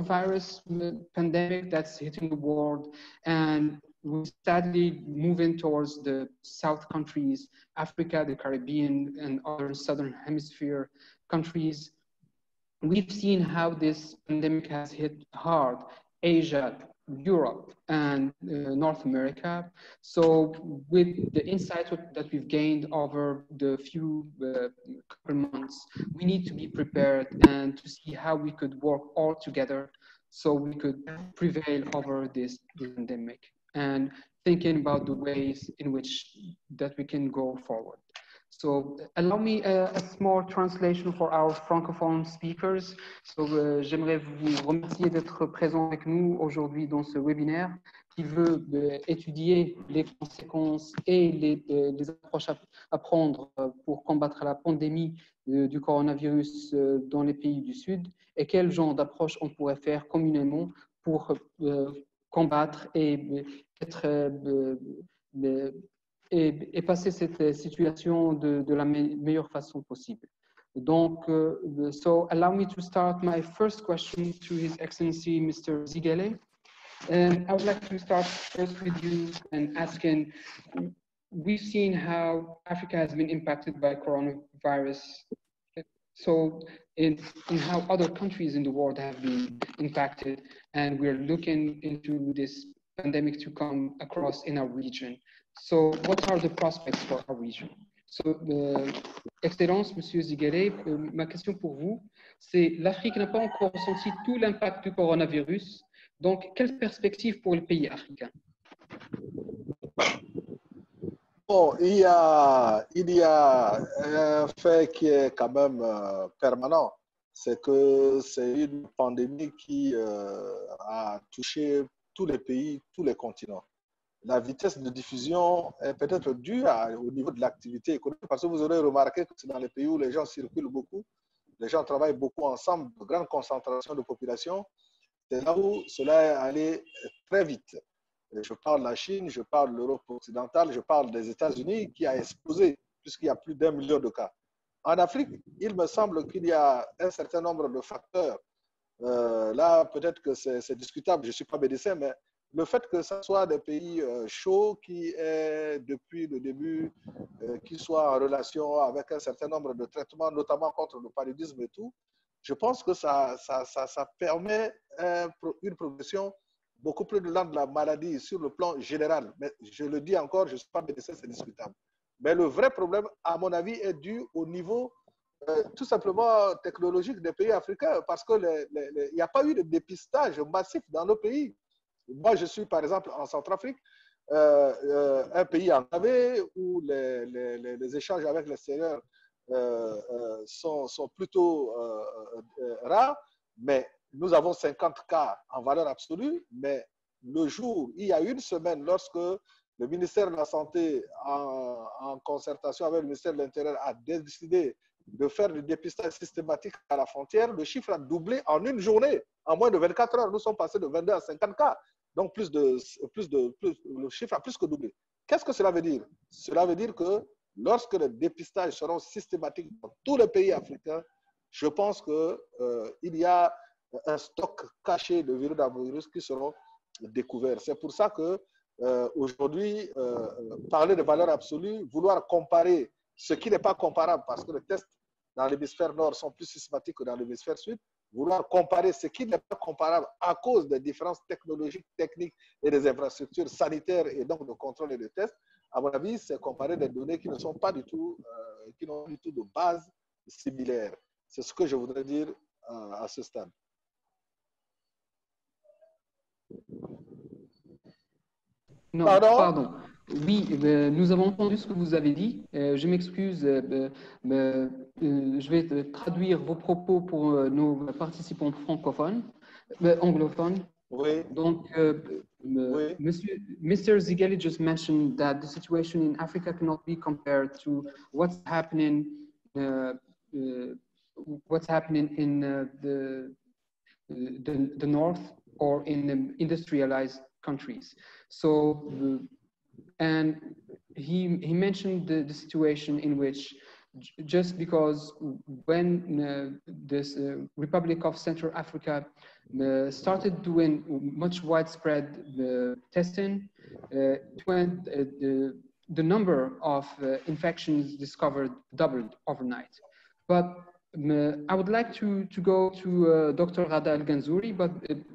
coronavirus pandemic that's hitting the world, and we're sadly moving towards the South countries, Africa, the Caribbean, and other Southern Hemisphere countries. We've seen how this pandemic has hit hard Asia, Europe, and North America. So with the insights that we've gained over the few couple months, we need to be prepared and to see how we could work all together so we could prevail over this pandemic, and thinking about the ways in which that we can go forward. So allow me a small translation for our francophone speakers. So j'aimerais vous remercier d'être présent avec nous aujourd'hui dans ce webinaire qui veut étudier les conséquences et les approches à prendre pour combattre la pandémie du coronavirus dans les pays du Sud, et quel genre d'approche on pourrait faire communément pour combattre et être et passer cette situation de la meilleure façon possible. Donc, so allow me to start my first question to His Excellency Mr. Zigele. And I would like to start first with you and asking, we've seen how Africa has been impacted by coronavirus. So in how other countries in the world have been impacted, and we're looking into this pandemic to come across in our region. So what are the prospects for our region? So, Excellence, Monsieur Zigele, ma question pour vous, c'est l'Afrique n'a pas encore ressenti tout l'impact du coronavirus. Donc, quelle perspective pour les pays africains? Bon, il y a un fait qui est quand même permanent, c'est que c'est une pandémie qui a touché tous les pays, tous les continents. La vitesse de diffusion est peut-être due au niveau de l'activité économique, parce que vous aurez remarqué que c'est dans les pays où les gens circulent beaucoup, les gens travaillent beaucoup ensemble, de grandes concentrations de population, c'est là où cela est allé très vite. Je parle de la Chine, je parle de l'Europe occidentale, je parle des États-Unis qui a explosé puisqu'il y a plus d'1 million de cas. En Afrique, il me semble qu'il y a un certain nombre de facteurs. Là, peut-être que c'est discutable, je ne suis pas médecin, mais le fait que ce soit des pays chauds qui est depuis le début, qui soient en relation avec un certain nombre de traitements, notamment contre le paludisme et tout, je pense que ça permet une progression beaucoup plus lente de la maladie sur le plan général. Mais je le dis encore, je ne suis pas médecin, c'est discutable. Mais le vrai problème, à mon avis, est dû au niveau tout simplement technologique des pays africains, parce qu'il n'y a pas eu de dépistage massif dans nos pays. Moi, je suis par exemple en Centrafrique, un pays enclavé où les échanges avec l'extérieur sont plutôt rares, mais nous avons 50 cas en valeur absolue, mais le jour, il y a une semaine, lorsque le ministère de la Santé, en concertation avec le ministère de l'Intérieur, a décidé de faire du dépistage systématique à la frontière, le chiffre a doublé en une journée. En moins de 24 heures, nous sommes passés de 22 à 50 cas. Donc, le chiffre a plus que doublé. Qu'est-ce que cela veut dire? Cela veut dire que lorsque les dépistages seront systématiques dans tous les pays africains, je pense qu'il y a un stock caché de virus qui seront découverts. C'est pour ça que aujourd'hui, parler de valeur absolue, vouloir comparer ce qui n'est pas comparable, parce que les tests dans l'hémisphère nord sont plus systématiques que dans l'hémisphère sud, vouloir comparer ce qui n'est pas comparable à cause des différences technologiques, techniques et des infrastructures sanitaires et donc de contrôle et de tests, à mon avis, c'est comparer des données qui ne sont pas du tout, qui n'ont du tout de base similaire. C'est ce que je voudrais dire à ce stade. Non, pardon. Oui, nous avons entendu ce que vous avez dit. Je m'excuse, je vais traduire vos propos pour nos participants francophones, anglophones. Oui. Donc, oui. Mr. Zigele just mentioned that the situation in Africa cannot be compared to what's happening in the north or in the industrialized countries. So, and he mentioned the situation in which just because when this Republic of Central Africa started doing much widespread testing, the number of infections discovered doubled overnight. But I would like to go to Dr. Ghada Al-Ganzouri, but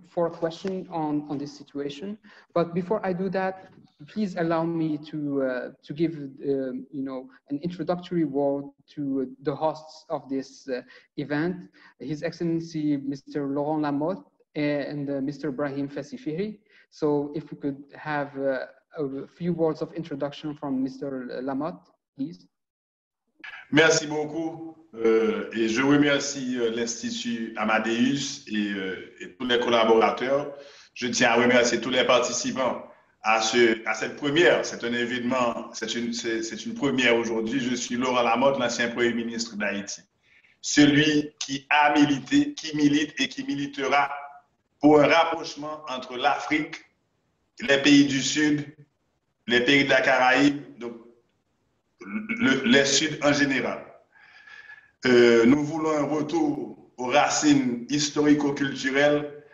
for a question on this situation. But before I do that, please allow me to give an introductory word to the hosts of this event, His Excellency Mr. Laurent Lamotte and Mr. Brahim Fassi-Fihri. So if we could have a few words of introduction from Mr. Lamotte, please. Merci beaucoup et je remercie l'Institut Amadeus et tous les collaborateurs. Je tiens à remercier tous les participants à cette première. C'est un événement, c'est une première aujourd'hui. Je suis Laurent Lamotte, l'ancien Premier ministre d'Haïti. Celui qui a milité, qui milite et qui militera pour un rapprochement entre l'Afrique, les pays du Sud, les pays de la Caraïbe, donc les Sud en général. Nous voulons un retour aux racines historico-culturelles,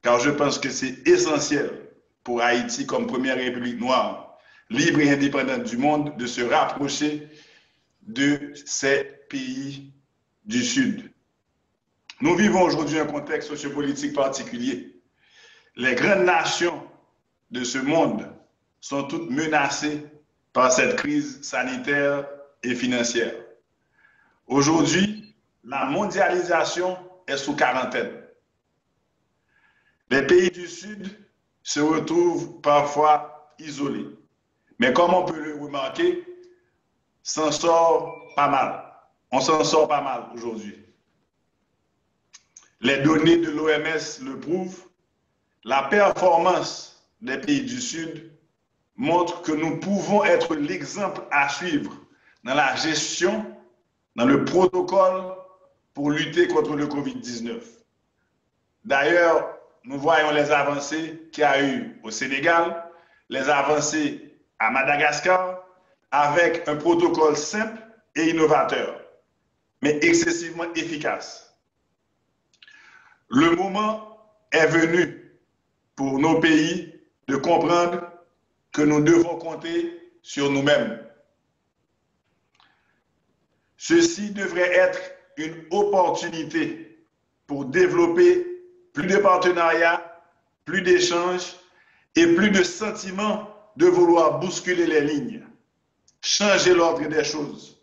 car je pense que c'est essentiel pour Haïti comme première république noire, libre et indépendante du monde, de se rapprocher de ces pays du Sud. Nous vivons aujourd'hui un contexte sociopolitique particulier. Les grandes nations de ce monde sont toutes menacées par cette crise sanitaire et financière. Aujourd'hui, la mondialisation est sous quarantaine. Les pays du Sud se retrouvent parfois isolés. Mais comme on peut le remarquer, s'en sort pas mal. On s'en sort pas mal aujourd'hui. Les données de l'OMS le prouvent. La performance des pays du Sud montre que nous pouvons être l'exemple à suivre dans la gestion, dans le protocole pour lutter contre le Covid-19. D'ailleurs, nous voyons les avancées qu'il y a eu au Sénégal, les avancées à Madagascar, avec un protocole simple et innovateur, mais excessivement efficace. Le moment est venu pour nos pays de comprendre que nous devons compter sur nous-mêmes. Ceci devrait être une opportunité pour développer plus de partenariats, plus d'échanges et plus de sentiments de vouloir bousculer les lignes, changer l'ordre des choses.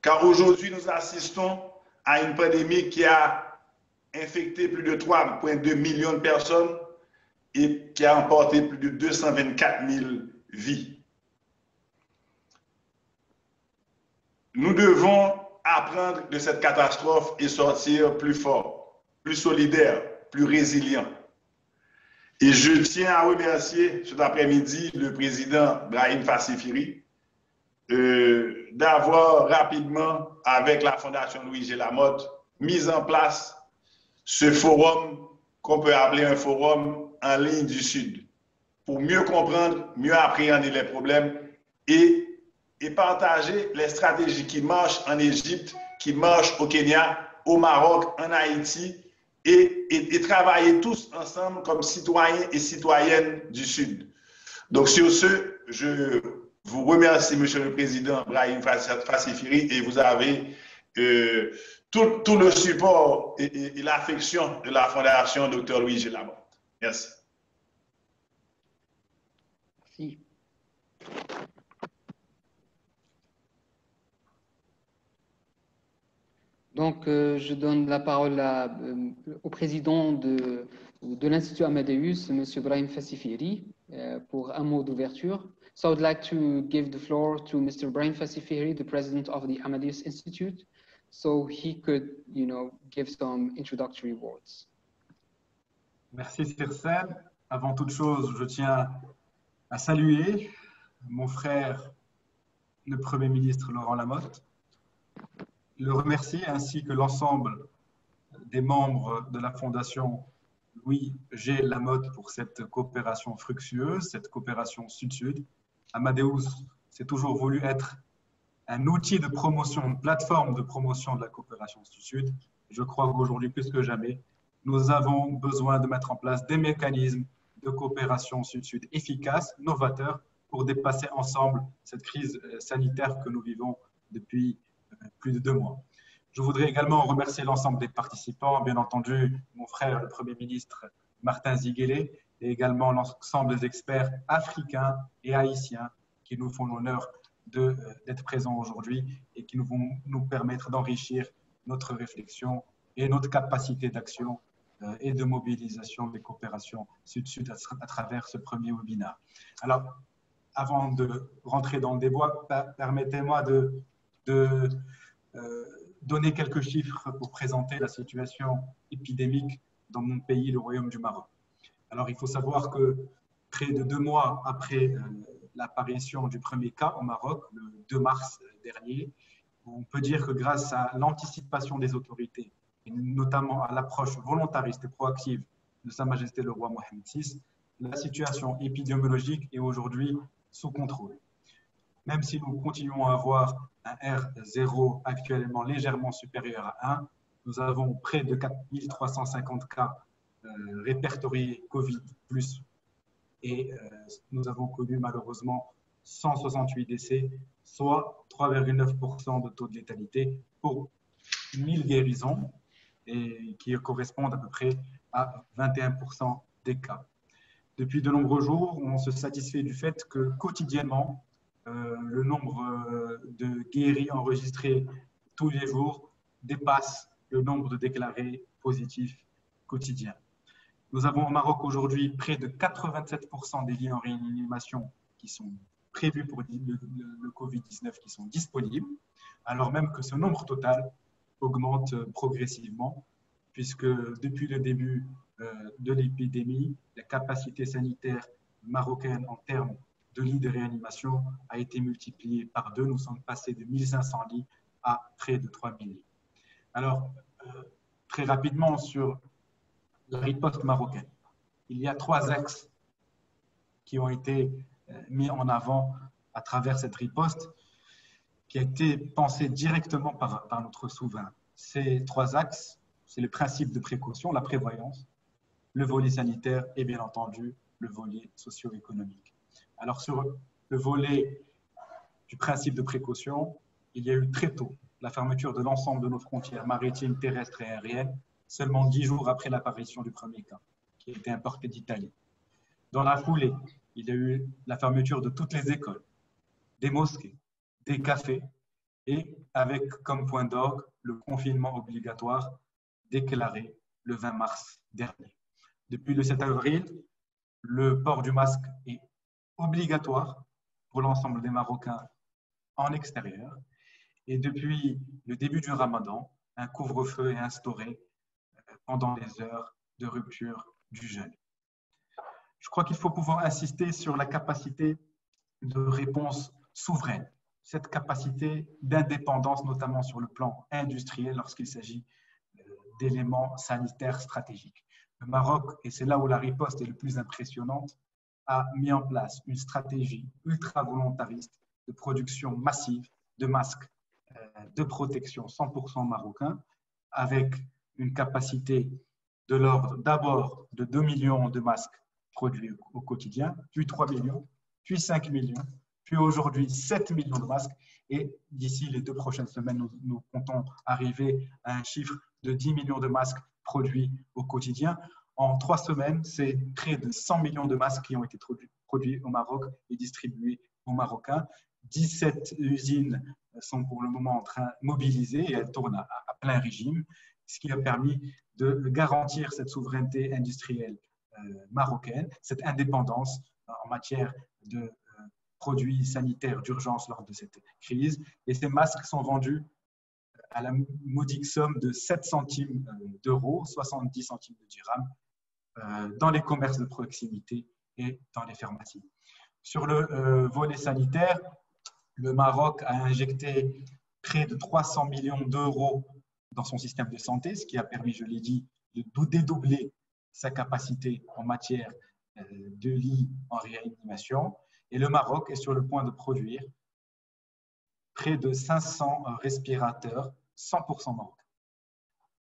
Car aujourd'hui, nous assistons à une pandémie qui a infecté plus de 3,2 millions de personnes et qui a emporté plus de 224 000 vies. Nous devons apprendre de cette catastrophe et sortir plus fort, plus solidaire, plus résilient. Et je tiens à remercier cet après-midi le président Brahim Fassi-Fihri d'avoir rapidement, avec la Fondation Louis G. Lamotte, mis en place ce forum qu'on peut appeler un forum en ligne du Sud, pour mieux comprendre, mieux appréhender les problèmes et partager les stratégies qui marchent en Égypte, qui marchent au Kenya, au Maroc, en Haïti, et travailler tous ensemble comme citoyens et citoyennes du Sud. Donc sur ce, je vous remercie, Monsieur le Président Brahim Fassi-Fihri, et vous avez tout le support et l'affection de la Fondation Dr. Louis G. Lamotte. Merci. Merci. Donc, je donne la parole au président de l'Institut Amadeus, M. Brahim Fassi-Fihri, pour un mot d'ouverture. So I would like to give the floor to Mr. Brahim Fassi-Fihri, the president of the Amadeus Institute, so he could, give some introductory words. Merci, Sirsène. Avant toute chose, je tiens à saluer mon frère, le Premier ministre Laurent Lamotte, le remercier ainsi que l'ensemble des membres de la Fondation Louis G. Lamotte pour cette coopération fructueuse, cette coopération Sud-Sud. Amadeus s'est toujours voulu être un outil de promotion, une plateforme de promotion de la coopération Sud-Sud. Je crois qu'aujourd'hui, plus que jamais, nous avons besoin de mettre en place des mécanismes de coopération Sud-Sud efficaces, novateurs, pour dépasser ensemble cette crise sanitaire que nous vivons depuis plus de 2 mois. Je voudrais également remercier l'ensemble des participants, bien entendu mon frère, le Premier ministre Martin Ziguélé, et également l'ensemble des experts africains et haïtiens qui nous font l'honneur d'être présents aujourd'hui et qui vont nous permettre d'enrichir notre réflexion et notre capacité d'action et de mobilisation des coopérations Sud-Sud à travers ce premier webinaire. Alors, avant de rentrer dans le débat, permettez-moi de donner quelques chiffres pour présenter la situation épidémique dans mon pays, le Royaume du Maroc. Alors, il faut savoir que près de 2 mois après l'apparition du premier cas au Maroc, le 2 mars dernier, on peut dire que grâce à l'anticipation des autorités, et notamment à l'approche volontariste et proactive de Sa Majesté le roi Mohamed VI, la situation épidémiologique est aujourd'hui sous contrôle. Même si nous continuons à avoir un R0 actuellement légèrement supérieur à 1, nous avons près de 4350 cas répertoriés Covid+, et nous avons connu malheureusement 168 décès, soit 3,9% de taux de létalité pour 1000 guérisons, et qui correspondent à peu près à 21% des cas. Depuis de nombreux jours, on se satisfait du fait que quotidiennement, le nombre de guéris enregistrés tous les jours dépasse le nombre de déclarés positifs quotidiens. Nous avons au Maroc aujourd'hui près de 87% des lits en réanimation qui sont prévus pour le Covid-19 qui sont disponibles, alors même que ce nombre total augmente progressivement, puisque depuis le début de l'épidémie, la capacité sanitaire marocaine en termes de lits de réanimation a été multipliée par 2. Nous sommes passés de 1500 lits à près de 3000 lits. Alors, très rapidement sur la riposte marocaine. Il y a 3 axes qui ont été mis en avant à travers cette riposte qui a été pensée directement par notre souverain. Ces 3 axes, c'est le principe de précaution, la prévoyance, le volet sanitaire et bien entendu le volet socio-économique. Alors sur le volet du principe de précaution, il y a eu très tôt la fermeture de l'ensemble de nos frontières maritimes, terrestres et aériennes, seulement 10 jours après l'apparition du premier cas, qui a été importé d'Italie. Dans la foulée, il y a eu la fermeture de toutes les écoles, des mosquées, des cafés, et avec comme point d'orgue le confinement obligatoire déclaré le 20 mars dernier. Depuis le 7 avril, le port du masque est obligatoire pour l'ensemble des Marocains en extérieur. Et depuis le début du Ramadan, un couvre-feu est instauré pendant les heures de rupture du jeûne. Je crois qu'il faut pouvoir insister sur la capacité de réponse souveraine, cette capacité d'indépendance, notamment sur le plan industriel lorsqu'il s'agit d'éléments sanitaires stratégiques. Le Maroc, et c'est là où la riposte est le plus impressionnante, a mis en place une stratégie ultra-volontariste de production massive de masques de protection 100% marocains, avec une capacité de l'ordre d'abord de 2 millions de masques produits au quotidien, puis 3 millions, puis 5 millions, puis aujourd'hui 7 millions de masques. Et d'ici les 2 prochaines semaines, nous comptons arriver à un chiffre de 10 millions de masques produits au quotidien. En 3 semaines, c'est près de 100 millions de masques qui ont été produits au Maroc et distribués aux Marocains. 17 usines sont pour le moment en train de mobiliser et elles tournent à plein régime, ce qui a permis de garantir cette souveraineté industrielle marocaine, cette indépendance en matière de produits sanitaires d'urgence lors de cette crise. Et ces masques sont vendus à la modique somme de 7 centimes d'euros, 70 centimes de dirhams, dans les commerces de proximité et dans les pharmacies. Sur le volet sanitaire, le Maroc a injecté près de 300 millions d'euros dans son système de santé, ce qui a permis, je l'ai dit, de dédoubler sa capacité en matière de lits en réanimation. Et le Maroc est sur le point de produire près de 500 respirateurs 100% marocains.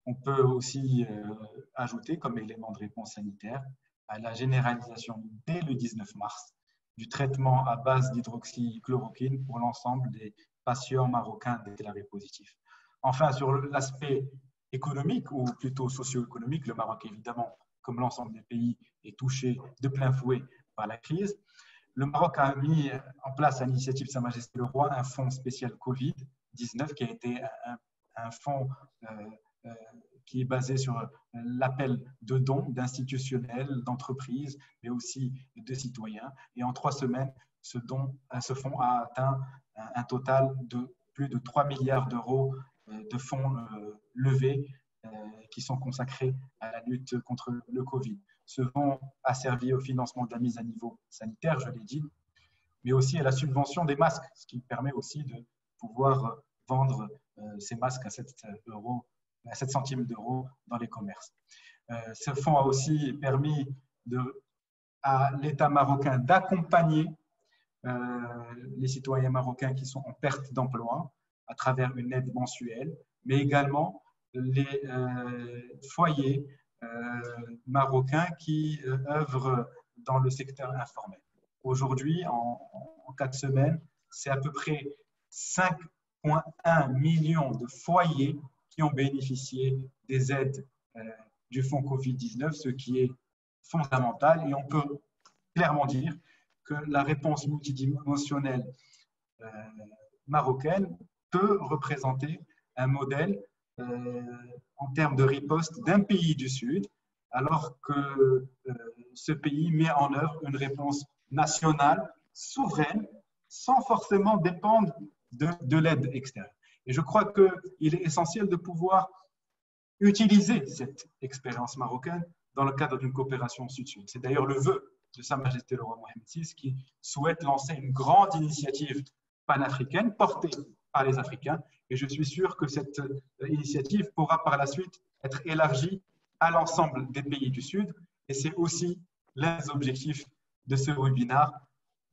On peut aussi ajouter comme élément de réponse sanitaire à la généralisation dès le 19 mars du traitement à base d'hydroxychloroquine pour l'ensemble des patients marocains déclarés positifs. Enfin, sur l'aspect économique, ou plutôt socio-économique, le Maroc, évidemment, comme l'ensemble des pays, est touché de plein fouet par la crise. Le Maroc a mis en place à l'initiative de Sa Majesté le Roi un fonds spécial Covid-19 qui a été un fonds qui est basé sur l'appel de dons d'institutionnels, d'entreprises, mais aussi de citoyens. Et en 3 semaines, ce fonds a atteint un total de plus de 3 milliards d'euros de fonds levés qui sont consacrés à la lutte contre le Covid. Ce fonds a servi au financement de la mise à niveau sanitaire, je l'ai dit, mais aussi à la subvention des masques, ce qui permet aussi de pouvoir vendre ces masques à 7 centimes d'euros dans les commerces. Ce fonds a aussi permis à l'État marocain d'accompagner les citoyens marocains qui sont en perte d'emploi à travers une aide mensuelle, mais également les foyers marocains qui œuvrent dans le secteur informel. Aujourd'hui, en 4 semaines, c'est à peu près 5,1 millions de foyers qui ont bénéficié des aides du fonds Covid-19, ce qui est fondamental. Et on peut clairement dire que la réponse multidimensionnelle marocaine peut représenter un modèle en termes de riposte d'un pays du Sud, alors que ce pays met en œuvre une réponse nationale, souveraine, sans forcément dépendre de l'aide extérieure. Et je crois qu'il est essentiel de pouvoir utiliser cette expérience marocaine dans le cadre d'une coopération sud-sud. C'est d'ailleurs le vœu de Sa Majesté le Roi Mohammed VI qui souhaite lancer une grande initiative panafricaine portée par les Africains. Et je suis sûr que cette initiative pourra par la suite être élargie à l'ensemble des pays du Sud. Et c'est aussi l'un des objectifs de ce webinaire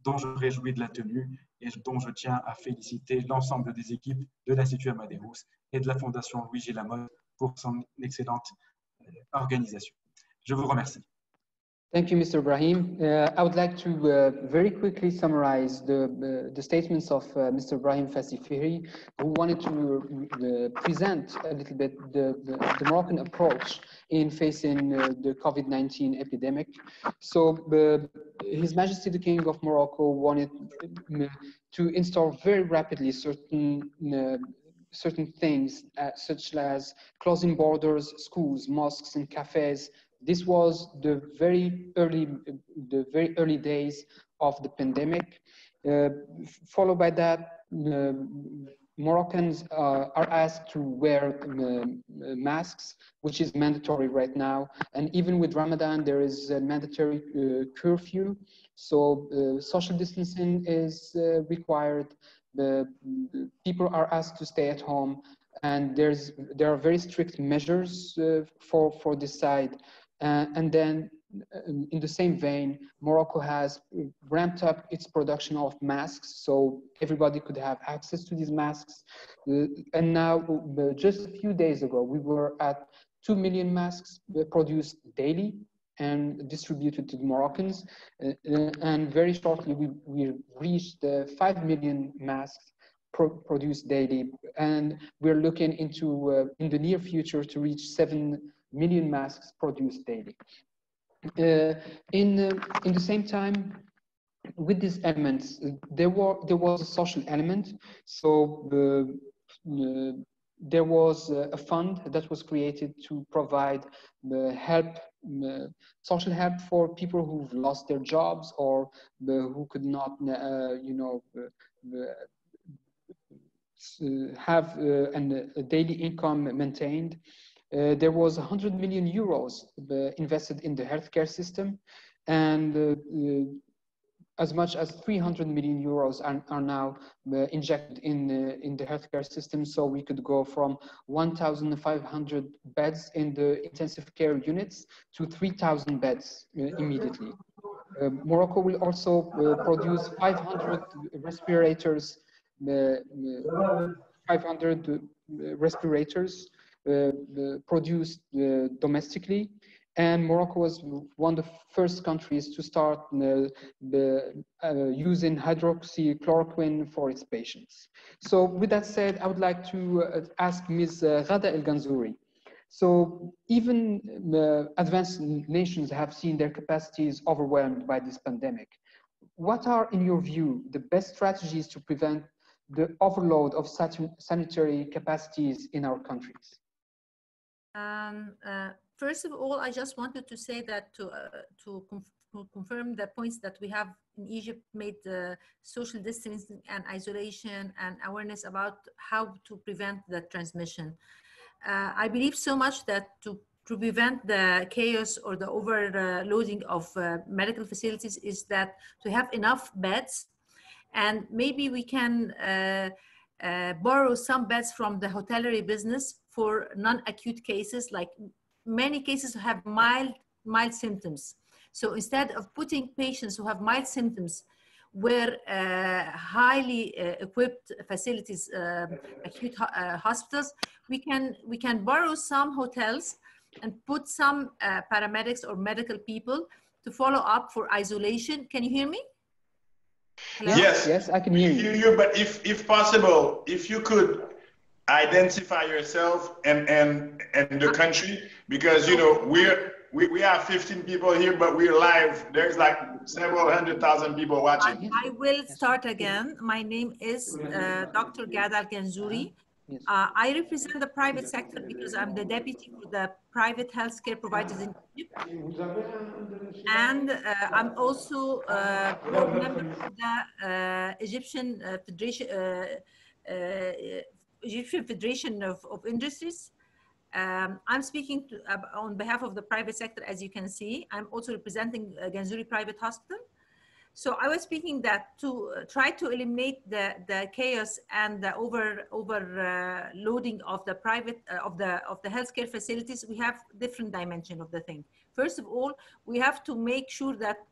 dont je me réjouis de la tenue et dont je tiens à féliciter l'ensemble des équipes de l'Institut Amadeus et de la Fondation Louis G. Lamotte pour son excellente organisation. Je vous remercie. Thank you, Mr. Ibrahim. I would like to very quickly summarize the statements of Mr. Ibrahim Fassi Fihri, who wanted to present a little bit the Moroccan approach in facing the COVID-19 epidemic. So His Majesty the King of Morocco wanted to install very rapidly certain things, such as closing borders, schools, mosques, and cafes. This was the very early days of the pandemic. Followed by that, Moroccans are asked to wear masks, which is mandatory right now. And even with Ramadan, there is a mandatory curfew. So social distancing is required. People are asked to stay at home, and there are very strict measures for this side. And then in the same vein, Morocco has ramped up its production of masks so everybody could have access to these masks. And now, just a few days ago, we were at 2 million masks produced daily and distributed to the Moroccans. And very shortly, we reached 5 million masks produced daily. And we're looking into, in the near future, to reach 7 million masks produced daily. In the same time, with these elements, there was a social element. So there was a fund that was created to provide help, social help for people who've lost their jobs or who could not, have a daily income maintained. There was 100 million euros invested in the healthcare system, and as much as 300 million euros are now injected in the healthcare system, so we could go from 1,500 beds in the intensive care units to 3,000 beds immediately. Morocco will also produce 500 respirators 500 respirators produced domestically. And Morocco was one of the first countries to start using hydroxychloroquine for its patients. So with that said, I would like to ask Ms. Ghada El-Ganzouri. So even advanced nations have seen their capacities overwhelmed by this pandemic. What are, in your view, the best strategies to prevent the overload of sanitary capacities in our countries? First of all, I just wanted to say that to confirm the points that we have in Egypt made social distancing and isolation and awareness about how to prevent the transmission. I believe so much that to prevent the chaos or the overloading of medical facilities is that to have enough beds, and maybe we can borrow some beds from the hotellerie business for non-acute cases. Like many cases have mild symptoms. So instead of putting patients who have mild symptoms where highly equipped facilities, acute hospitals, we can borrow some hotels and put some paramedics or medical people to follow up for isolation. Can you hear me? Hello? Yes, I can hear you. But if possible, if you could identify yourself and the country, because you know we have 15 people here, but we're live. There's like several 100,000 people watching. I will start again. My name is Dr. Ghada El-Ganzouri. I represent the private sector because I'm the deputy for the private healthcare providers in Egypt. And I'm also a board member of the Egyptian Federation of Industries. I'm speaking on behalf of the private sector, as you can see. I'm also representing Ganzouri Private Hospital. So I was speaking that to try to eliminate the chaos and the overloading of the private of the healthcare facilities, we have different dimension of the thing. First of all, we have to make sure that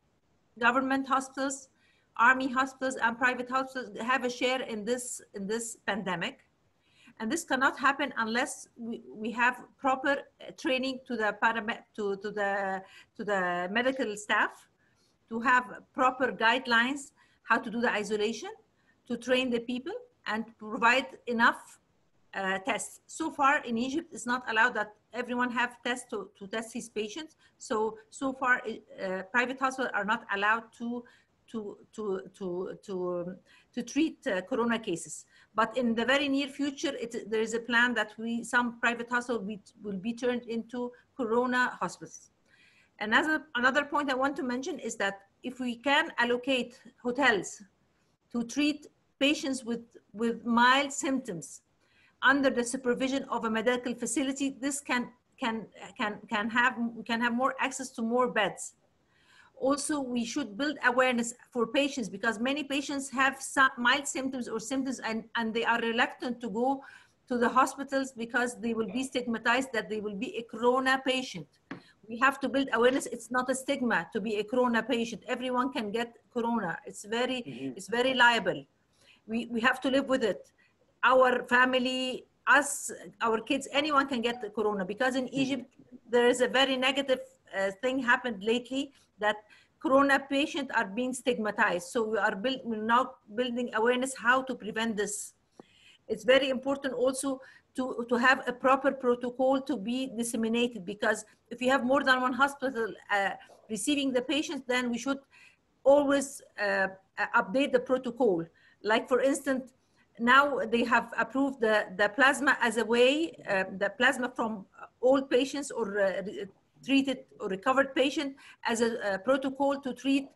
government hospitals, army hospitals, and private hospitals have a share in this pandemic. And this cannot happen unless we have proper training to the medical staff, to have proper guidelines how to do the isolation, to train the people, and provide enough tests. So far in Egypt, it's not allowed that everyone have tests to test his patients. So far, private hospitals are not allowed to treat corona cases. But in the very near future, there is a plan that some private hospitals will be turned into corona hospitals. Another point I want to mention is that if we can allocate hotels to treat patients with mild symptoms under the supervision of a medical facility, this can have more access to more beds. Also, we should build awareness for patients because many patients have some mild symptoms or symptoms and they are reluctant to go to the hospitals because they will be stigmatized that they will be a corona patient. We have to build awareness. It's not a stigma to be a corona patient. Everyone can get corona. It's very liable. We have to live with it. Our family, us, our kids, anyone can get the corona because in Egypt, there is a very negative thing happened lately that corona patients are being stigmatized. So we're now building awareness how to prevent this. It's very important also to have a proper protocol to be disseminated because if you have more than one hospital receiving the patients, then we should always update the protocol. Like for instance, now they have approved the plasma as a way, the plasma from all patients or treated or recovered patient as a protocol to treat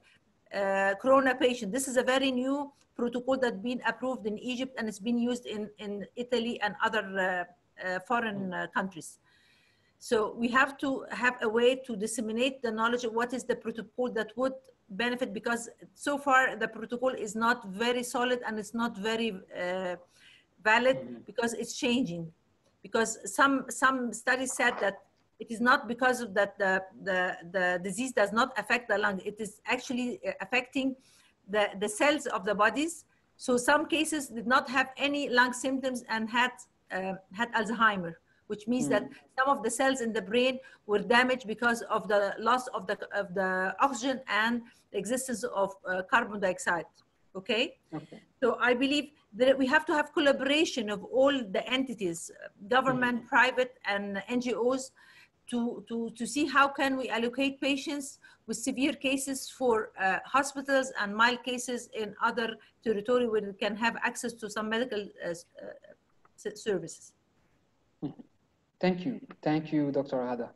corona patient. This is a very new protocol that's been approved in Egypt and it's been used in Italy and other foreign countries. So we have to have a way to disseminate the knowledge of what is the protocol that would benefit because so far the protocol is not very solid and it's not very valid because it's changing. Because some studies said that it is not because of that the disease does not affect the lung. It is actually affecting the cells of the bodies So some cases did not have any lung symptoms and had Alzheimer, which means that some of the cells in the brain were damaged because of the loss of the oxygen and the existence of carbon dioxide. Okay? So I believe that we have to have collaboration of all the entities, government, private, and NGOs, to see how can we allocate patients with severe cases for hospitals and mild cases in other territory where we can have access to some medical services. Thank you, Dr. Hada.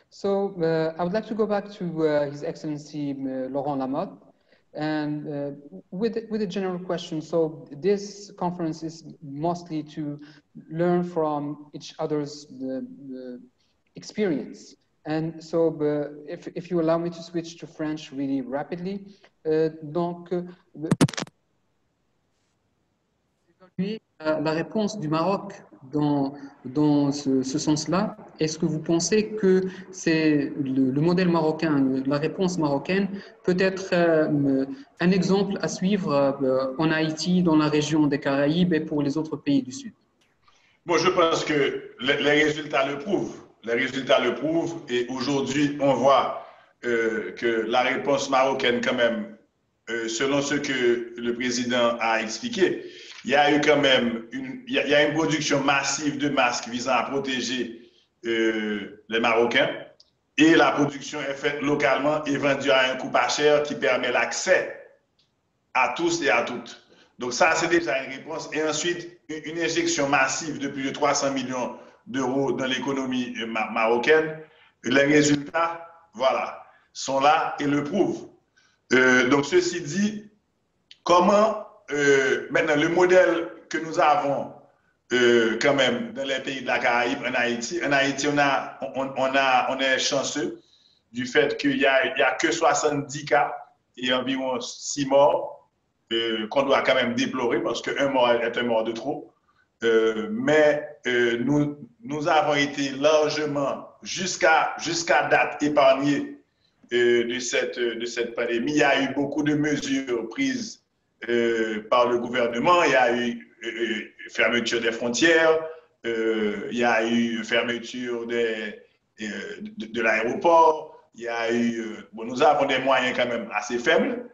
So I would like to go back to His Excellency Laurent Lamotte, and with a general question. So this conference is mostly to learn from each other's experience. And so if you allow me to switch to French really rapidly, donc la réponse du Maroc dans ce sens-là, est-ce que vous pensez que c'est le modèle marocain, la réponse marocaine peut être un exemple à suivre en Haïti, dans la région des Caraïbes et pour les autres pays du Sud? Bon, je pense que les résultats le prouvent. Les résultats le prouvent et aujourd'hui, on voit que la réponse marocaine, quand même, selon ce que le président a expliqué, il y a eu quand même une production massive de masques visant à protéger les Marocains et la production est faite localement et vendue à un coût pas cher qui permet l'accès à tous et à toutes. Donc ça, c'est déjà une réponse. Et ensuite, une injection massive de plus de 300 millions d'euros dans l'économie marocaine. Les résultats, voilà, sont là et le prouvent. Donc ceci dit, comment maintenant le modèle que nous avons quand même dans les pays de la Caraïbe, en Haïti, on est chanceux du fait qu'il y a que 70 cas et environ 6 morts qu'on doit quand même déplorer parce qu'un mort est un mort de trop. Mais nous avons été largement jusqu'à date épargnés de cette pandémie. Il y a eu beaucoup de mesures prises par le gouvernement. Il y a eu fermeture des frontières, il y a eu fermeture de l'aéroport, il y a eu... Bon, nous avons des moyens quand même assez faibles.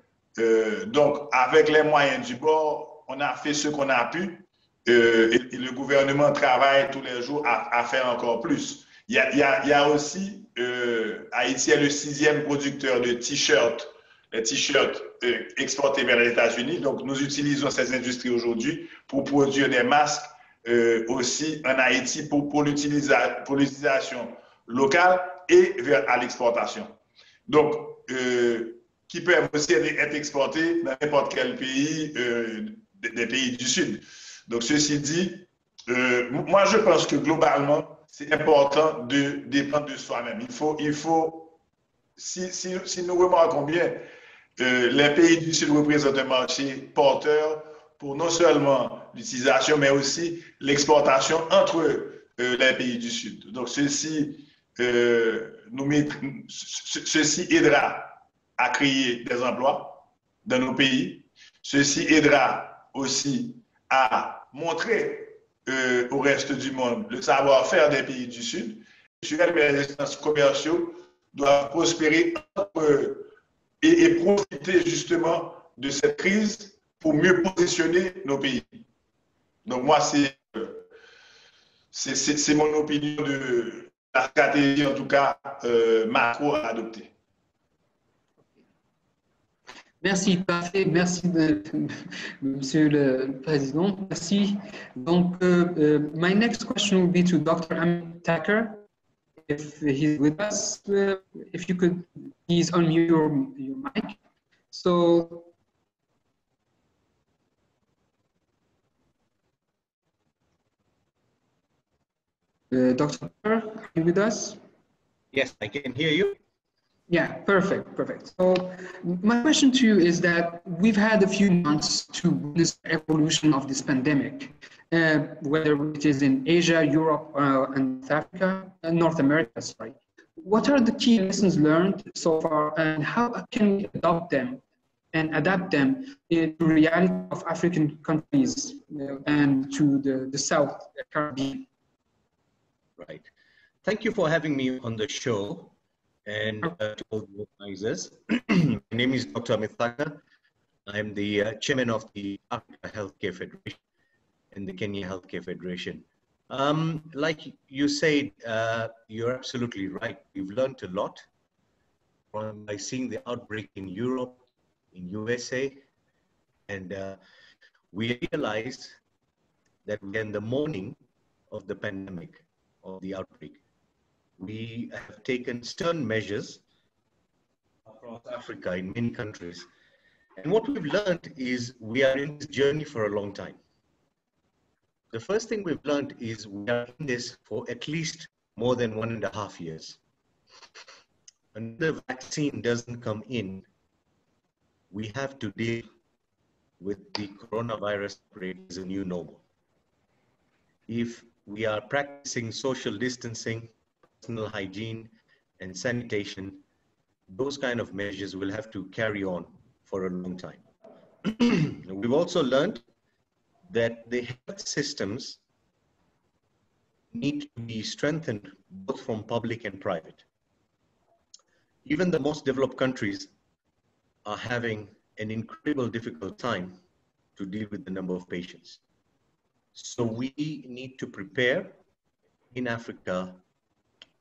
Donc, avec les moyens du bord, on a fait ce qu'on a pu et le gouvernement travaille tous les jours à faire encore plus. Il y a aussi, Haïti est le 6e producteur de t-shirts, les t-shirts exportés vers les États-Unis. Donc, nous utilisons ces industries aujourd'hui pour produire des masques aussi en Haïti pour l'utilisation locale et à l'exportation. Donc, qui peuvent aussi être exportés dans n'importe quel pays des pays du Sud. Donc, ceci dit, moi, je pense que globalement, c'est important de dépendre de soi-même. Il faut si nous remarquons bien, les pays du Sud représentent un marché porteur pour non seulement l'utilisation, mais aussi l'exportation entre les pays du Sud. Donc, ceci aidera à créer des emplois dans nos pays. Ceci aidera aussi à montrer au reste du monde le savoir-faire des pays du Sud. Les instances commerciaux doivent prospérer et profiter justement de cette crise pour mieux positionner nos pays. Donc moi, c'est mon opinion de la stratégie, en tout cas, macro à adopter. Merci, parfait. Merci, Monsieur le Président. Merci. Donc, my next question will be to Dr. Amit Thacker. If he's with us, if you could please unmute your mic. So, Dr. Thacker, are you with us? Yes, I can hear you. Yeah, perfect, perfect. So my question to you is that we've had a few months to witness the evolution of this pandemic, whether it is in Asia, Europe, and Africa, North America, sorry. What are the key lessons learned so far, and how can we adopt them and adapt them to the reality of African countries and to the South Caribbean. Right. Thank you for having me on the show and to all the organizers. My name is Dr. Amit Thacker. I'm the chairman of the Africa Healthcare Federation and the Kenya Healthcare Federation. Like you said, you're absolutely right. We've learned a lot by seeing the outbreak in Europe, in USA, and we realized that we're in the morning of the pandemic, of the outbreak. We have taken stern measures across Africa in many countries. And what we've learned is we are in this journey for a long time. The first thing we've learned is we are in this for at least more than 1.5 years. Another vaccine doesn't come in, we have to deal with the coronavirus outbreak as a new normal. If we are practicing social distancing, personal hygiene, and sanitation, those kind of measures will have to carry on for a long time. We've also learned that the health systems need to be strengthened both from public and private. Even the most developed countries are having an incredible difficult time to deal with the number of patients. So we need to prepare in Africa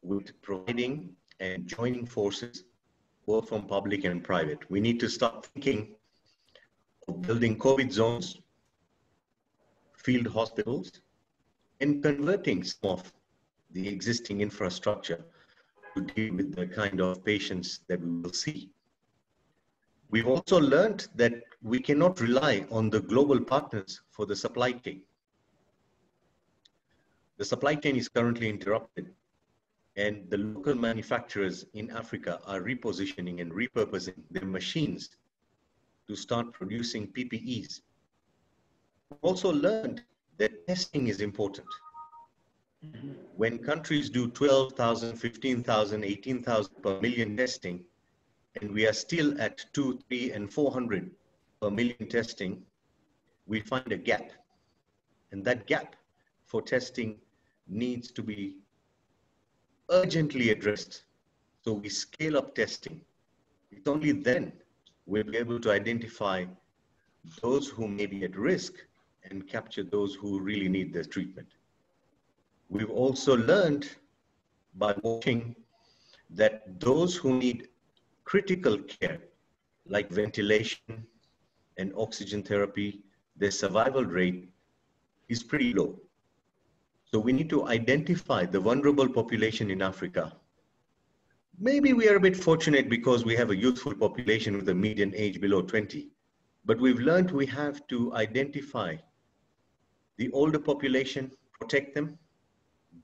with providing and joining forces both from public and private. We need to start thinking of building COVID zones, field hospitals, and converting some of the existing infrastructure to deal with the kind of patients that we will see. We've also learned that we cannot rely on the global partners for the supply chain. The supply chain is currently interrupted, and the local manufacturers in Africa are repositioning and repurposing their machines to start producing PPEs. We've also learned that testing is important. When countries do 12,000, 15,000, 18,000 per million testing, and we are still at 200, 300, and 400 per million testing, we find a gap. And that gap for testing needs to be urgently addressed. So we scale up testing. It's only then we'll be able to identify those who may be at risk and capture those who really need the treatment. We've also learned by watching that those who need critical care, like ventilation and oxygen therapy, their survival rate is pretty low. So we need to identify the vulnerable population in Africa. Maybe we are a bit fortunate because we have a youthful population with a median age below 20, but we've learned we have to identify the older population, protect them,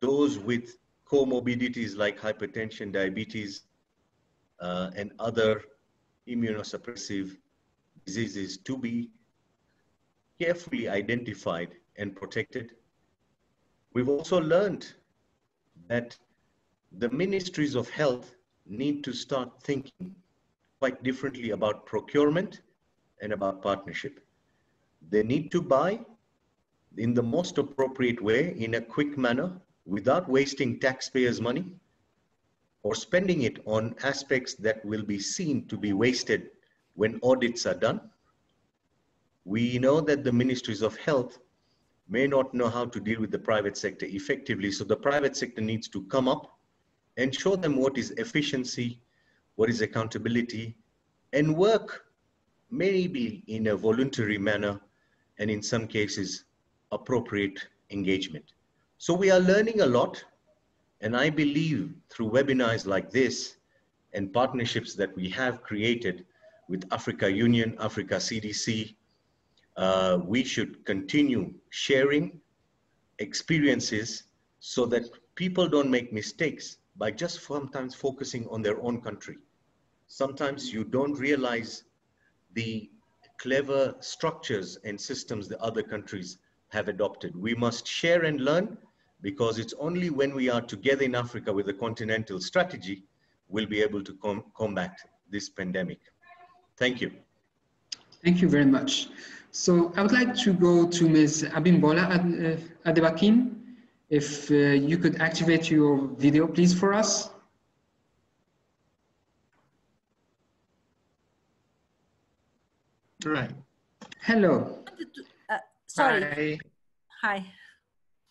those with comorbidities like hypertension, diabetes, and other immunosuppressive diseases to be carefully identified and protected. We've also learned that the ministries of health need to start thinking quite differently about procurement and about partnership. They need to buy in the most appropriate way, in a quick manner, without wasting taxpayers' money or spending it on aspects that will be seen to be wasted when audits are done. We know that the ministries of health may not know how to deal with the private sector effectively, so the private sector needs to come up and show them what is efficiency, what is accountability, and work maybe in a voluntary manner, and in some cases, appropriate engagement. So we are learning a lot, and I believe through webinars like this and partnerships that we have created with Africa Union, Africa CDC, we should continue sharing experiences so that people don't make mistakes by just sometimes focusing on their own country. Sometimes you don't realize the clever structures and systems the other countries have adopted. We must share and learn, because it's only when we are together in Africa with a continental strategy we'll be able to combat this pandemic. Thank you. Thank you very much. So I would like to go to Ms. Abimbola Adebakin. If you could activate your video, please, for us. Right. Hello. Sorry. Hi.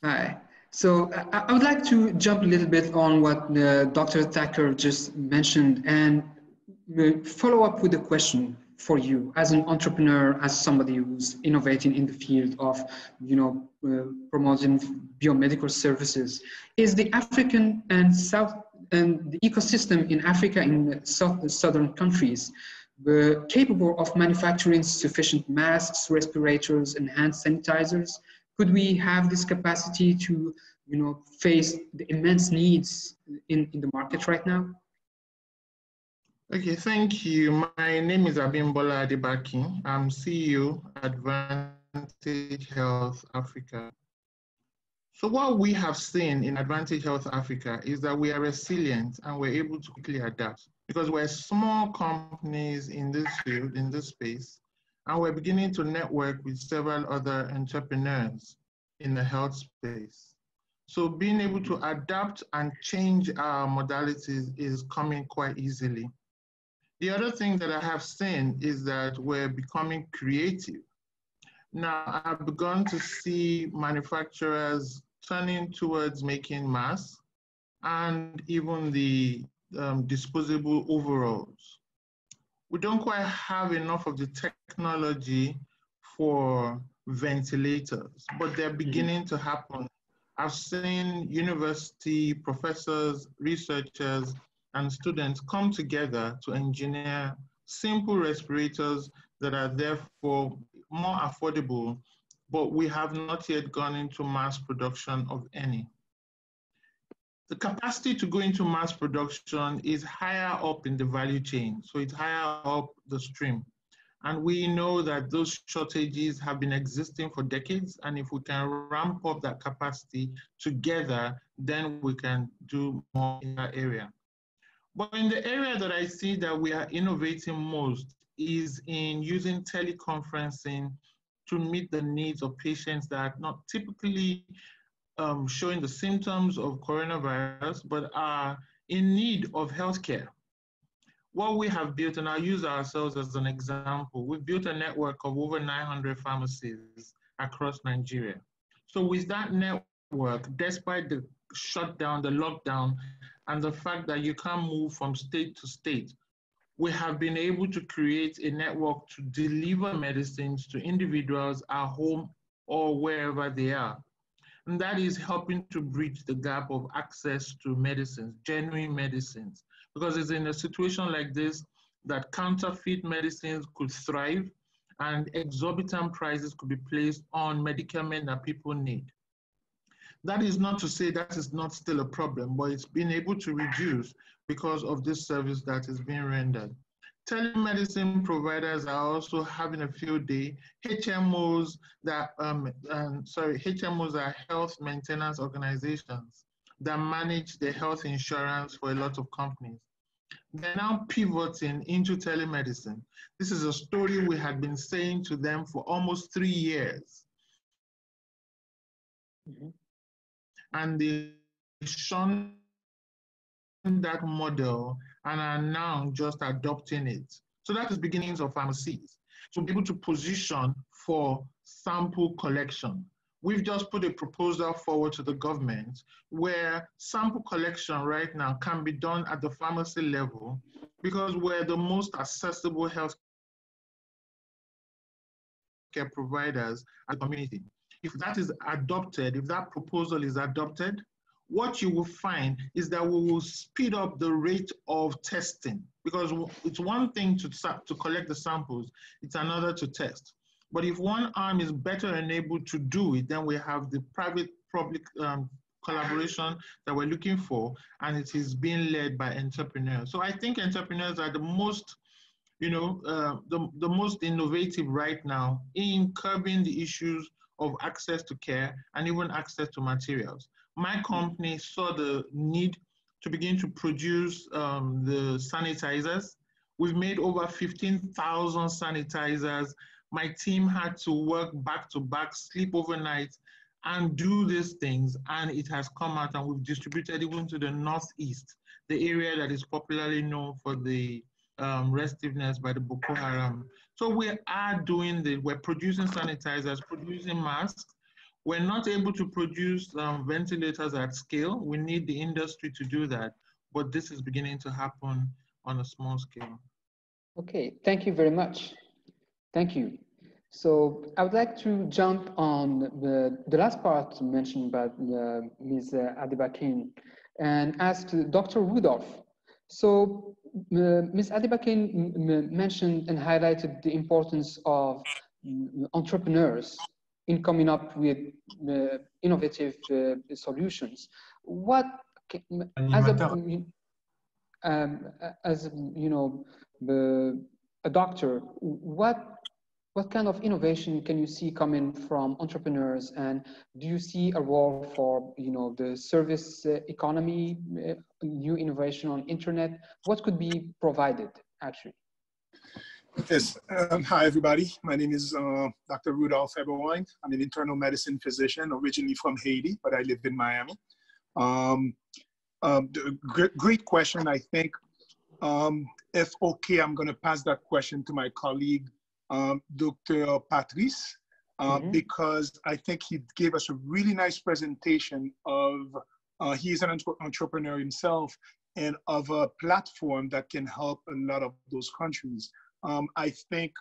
Hi. So I would like to jump a little bit on what Dr. Thacker just mentioned and follow up with a question for you as an entrepreneur, as somebody who's innovating in the field of, promoting biomedical services. Is the African and the ecosystem in Africa, in southern countries, capable of manufacturing sufficient masks, respirators, and hand sanitizers? Could we have this capacity to, face the immense needs in the market right now? Okay, thank you. My name is Abimbola Adebakin. I'm CEO Advantage Health Africa. So what we have seen in Advantage Health Africa is that we are resilient and we're able to quickly adapt because we're small companies in this field, in this space, and we're beginning to network with several other entrepreneurs in the health space. So being able to adapt and change our modalities is coming quite easily. The other thing that I have seen is that we're becoming creative. Now, I've begun to see manufacturers turning towards making masks and even the disposable overalls. We don't quite have enough of the technology for ventilators, but they're beginning to happen. I've seen university professors, researchers, and students come together to engineer simple respirators that are therefore more affordable, but we have not yet gone into mass production of any. The capacity to go into mass production is higher up in the value chain, so it's higher up the stream. And we know that those shortages have been existing for decades, and if we can ramp up that capacity together, then we can do more in that area. But in the area that I see that we are innovating most is in using teleconferencing to meet the needs of patients that are not typically showing the symptoms of coronavirus, but are in need of healthcare. What we have built, and I'll use ourselves as an example, we've built a network of over 900 pharmacies across Nigeria. So with that network, despite the shutdown, the lockdown, and the fact that you can't move from state to state, we have been able to create a network to deliver medicines to individuals at home or wherever they are. And that is helping to bridge the gap of access to medicines, genuine medicines. Because it's in a situation like this that counterfeit medicines could thrive and exorbitant prices could be placed on medicament that people need. That is not to say that is not still a problem, but it's been able to reduce because of this service that is being rendered. Telemedicine providers are also having a field day. HMOs that, HMOs are health maintenance organizations that manage the health insurance for a lot of companies. They're now pivoting into telemedicine. This is a story we had been saying to them for almost 3 years. And they shunned that model and are now just adopting it. So that is beginnings of pharmacies. To be able to position for sample collection. We've just put a proposal forward to the government where sample collection right now can be done at the pharmacy level because we're the most accessible healthcare providers as a community. If that is adopted, if that proposal is adopted, what you will find is that we will speed up the rate of testing because it's one thing to collect the samples, it's another to test. But if one arm is better enabled to do it, then we have the private-public collaboration that we're looking for, and it is being led by entrepreneurs. So I think entrepreneurs are the most, the most innovative right now in curbing the issues of access to care and even access to materials. My company saw the need to begin to produce the sanitizers. We've made over 15,000 sanitizers. My team had to work back to back, sleep overnight, and do these things. And it has come out, and we've distributed even to the Northeast, the area that is popularly known for the restiveness by the Boko Haram. So we are doing this. We're producing sanitizers, producing masks. We're not able to produce ventilators at scale. We need the industry to do that. But this is beginning to happen on a small scale. Okay, thank you very much. Thank you. So I would like to jump on the last part mentioned by Ms. Adebakin and ask Dr. Rudolph. So Ms. Adebakin mentioned and highlighted the importance of entrepreneurs in coming up with innovative solutions. What, as you know, a doctor, what kind of innovation can you see coming from entrepreneurs, and do you see a role for the service economy, new innovation on internet? What could be provided actually? Yes. Hi, everybody. My name is Dr. Rudolph Eberwein. I'm an internal medicine physician, originally from Haiti, but I lived in Miami. Great question. I think, if okay, I'm going to pass that question to my colleague, Dr. Patrice, because I think he gave us a really nice presentation of, he's an entrepreneur himself, and of a platform that can help a lot of those countries. I think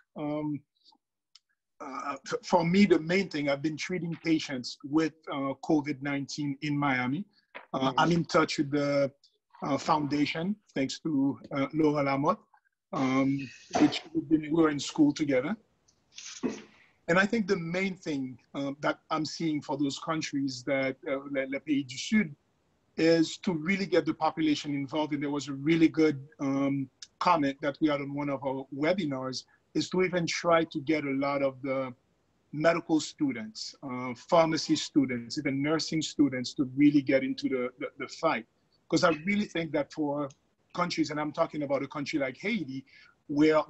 for me, the main thing, I've been treating patients with COVID-19 in Miami. I'm in touch with the foundation, thanks to Laura Lamotte, which we were in school together. And I think the main thing that I'm seeing for those countries that Le Pays du Sud is to really get the population involved. And there was a really good comment that we had on one of our webinars, is to even try to get a lot of the medical students, pharmacy students, even nursing students to really get into the fight. Because I really think that for countries, and I'm talking about a country like Haiti, where